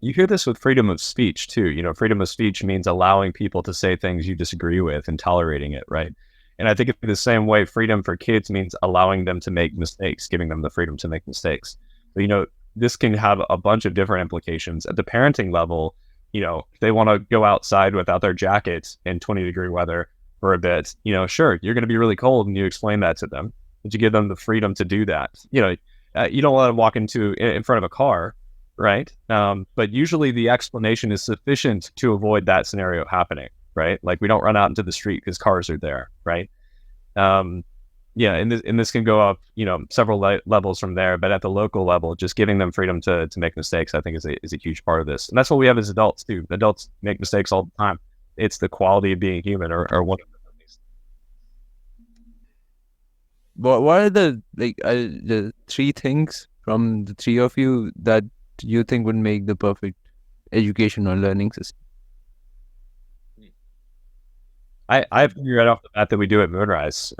[SPEAKER 3] You hear this with freedom of speech too. Freedom of speech means allowing people to say things you disagree with and tolerating it, right? And I think in the same way, freedom for kids means allowing them to make mistakes, giving them the freedom to make mistakes. So, this can have a bunch of different implications. At the parenting level, if they want to go outside without their jackets in 20-degree weather for a bit, sure, you're going to be really cold, and you explain that to them, but you give them the freedom to do that. You don't let them walk in front of a car, right? But usually the explanation is sufficient to avoid that scenario happening, right? Like, we don't run out into the street because cars are there, right? And this can go up, several levels from there. But at the local level, just giving them freedom to make mistakes, I think, is a huge part of this. And that's what we have as adults too. Adults make mistakes all the time. It's the quality of being human, or one of the things.
[SPEAKER 4] What are the 3 things from the 3 of you that you think would make the perfect education or learning system?
[SPEAKER 3] I figured right off the bat that we do at Moonrise.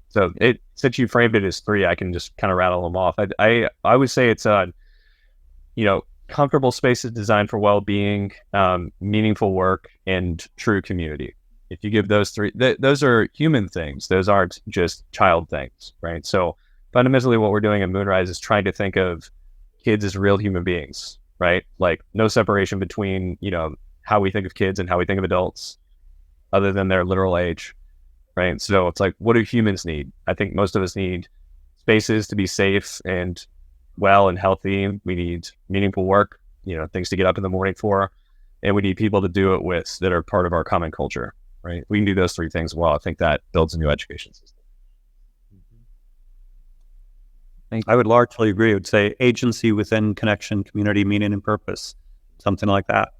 [SPEAKER 3] So since you framed it as 3, I can just kind of rattle them off. I would say it's comfortable spaces designed for well-being, meaningful work, and true community. If you give those 3, those are human things. Those aren't just child things, right? So fundamentally, what we're doing at Moonrise is trying to think of kids as real human beings, right? Like, no separation between how we think of kids and how we think of adults, other than their literal age, right? So it's like, what do humans need? I think most of us need spaces to be safe and well and healthy. We need meaningful work, things to get up in the morning for, and we need people to do it with that are part of our common culture, right? We can do those 3 things well. I think that builds a new education system.
[SPEAKER 1] I would largely agree. I would say agency within connection, community, meaning, and purpose, something like that.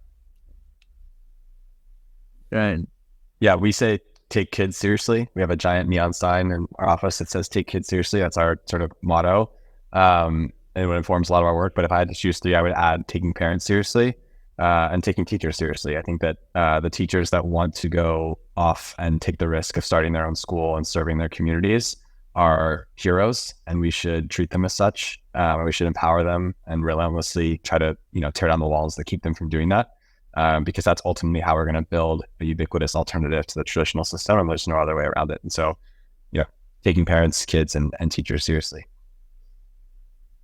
[SPEAKER 4] Right.
[SPEAKER 2] Yeah, we say take kids seriously. We have a giant neon sign in our office that says take kids seriously. That's our sort of motto. And it informs a lot of our work. But if I had to choose 3, I would add taking parents seriously and taking teachers seriously. I think that the teachers that want to go off and take the risk of starting their own school and serving their communities are heroes, and we should treat them as such. We should empower them and relentlessly try to, tear down the walls that keep them from doing that. Because that's ultimately how we're going to build a ubiquitous alternative to the traditional system, and there's no other way around it. And so, taking parents, kids, and teachers seriously.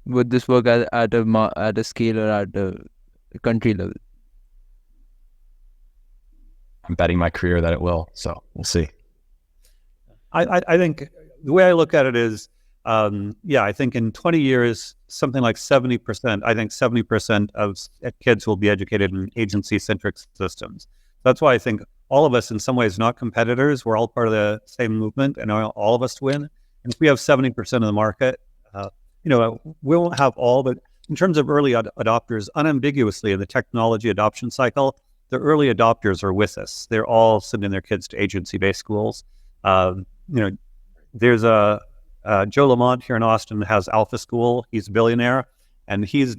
[SPEAKER 4] Would this work at a scale or at a country level?
[SPEAKER 2] I'm betting my career that it will. So we'll see.
[SPEAKER 1] I think the way I look at it is, I think in 20 years, something like 70%, I think 70% of kids will be educated in agency-centric systems. That's why I think all of us, in some ways, not competitors. We're all part of the same movement, and all of us win. And if we have 70% of the market, we won't have all, but in terms of early adopters, unambiguously in the technology adoption cycle, the early adopters are with us. They're all sending their kids to agency-based schools. There's Joe Lamont here in Austin has Alpha School. He's a billionaire, and he's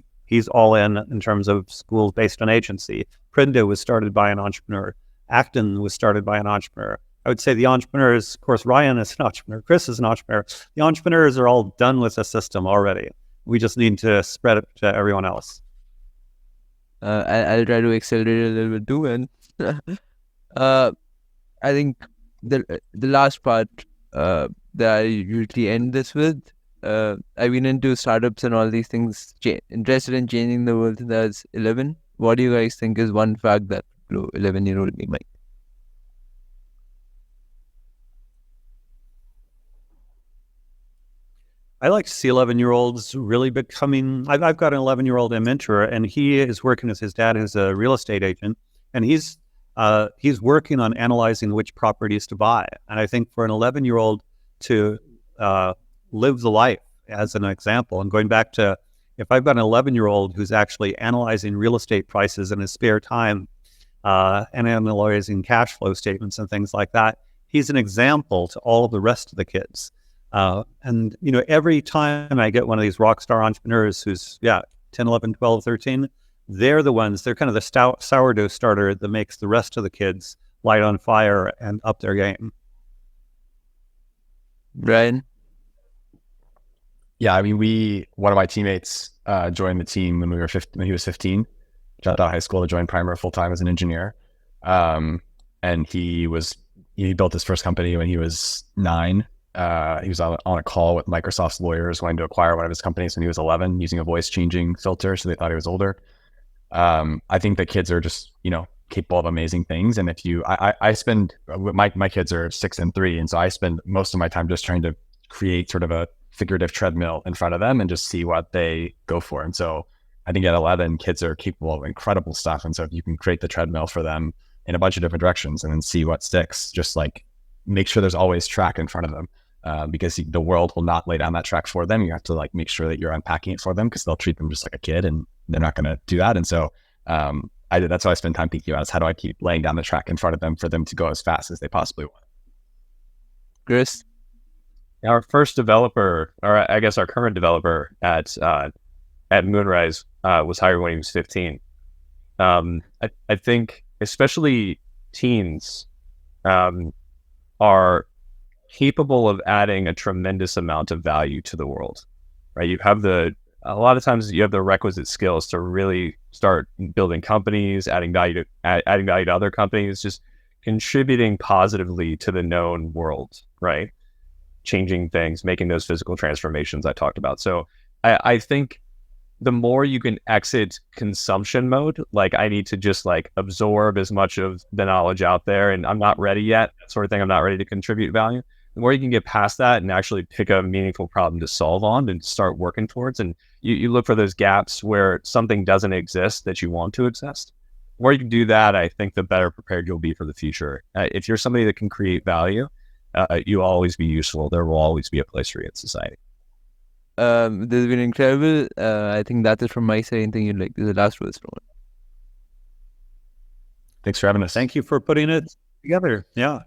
[SPEAKER 1] all in terms of schools based on agency. Prinda was started by an entrepreneur. Acton was started by an entrepreneur. I would say the entrepreneurs, of course, Ryan is an entrepreneur. Chris is an entrepreneur. The entrepreneurs are all done with the system already. We just need to spread it to everyone else.
[SPEAKER 4] I'll try to accelerate a little bit too. And I think the last part that I usually end this with, I've been into startups and all these things, interested in changing the world since I was 11. What do you guys think is one fact that blew 11-year-old me mind?
[SPEAKER 1] I like to see 11-year-olds really becoming, I've got an 11-year-old mentor, and he is working as his dad is a real estate agent, and he's working on analyzing which properties to buy. And I think for an 11-year-old to live the life as an example, and going back to, if I've got an 11-year-old who's actually analyzing real estate prices in his spare time and analyzing cash flow statements and things like that, he's an example to all of the rest of the kids. And, every time I get one of these rock star entrepreneurs who's, 10, 11, 12, 13, they're kind of the sourdough starter that makes the rest of the kids light on fire and up their game.
[SPEAKER 4] Brian?
[SPEAKER 2] Yeah, I mean, one of my teammates joined the team when he was 15, dropped out of high school to join Primer full time as an engineer. And he built his first company when he was 9. He was on a call with Microsoft's lawyers wanting to acquire one of his companies when he was 11 using a voice changing filter. So they thought he was older. I think that kids are just, capable of amazing things. And I spend, my kids are 6 and 3. And so I spend most of my time just trying to create sort of a figurative treadmill in front of them and just see what they go for. And so I think at 11, kids are capable of incredible stuff. And so if you can create the treadmill for them in a bunch of different directions and then see what sticks, just like make sure there's always track in front of them, because the world will not lay down that track for them. You have to like make sure that you're unpacking it for them, because they'll treat them just like a kid and they're not going to do that. And so that's what I spend time thinking about, is how do I keep laying down the track in front of them for them to go as fast as they possibly want.
[SPEAKER 4] Chris?
[SPEAKER 3] Our first developer, or I guess our current developer at Moonrise was hired when he was 15. I think especially teens are capable of adding a tremendous amount of value to the world, right? A lot of times you have the requisite skills to really start building companies, adding value to other companies, just contributing positively to the known world, right? Changing things, making those physical transformations I talked about. So I think the more you can exit consumption mode, like I need to just like absorb as much of the knowledge out there and I'm not ready yet, that sort of thing, I'm not ready to contribute value. The more you can get past that and actually pick a meaningful problem to solve on and start working towards, and you look for those gaps where something doesn't exist that you want to exist. The more you can do that, I think the better prepared you'll be for the future. If you're somebody that can create value, you'll always be useful. There will always be a place for you in society.
[SPEAKER 4] This has been incredible. I think that is from my side. Anything you'd like? This is the last words from it.
[SPEAKER 2] Thanks for having us.
[SPEAKER 1] Thank you for putting it together. Yeah.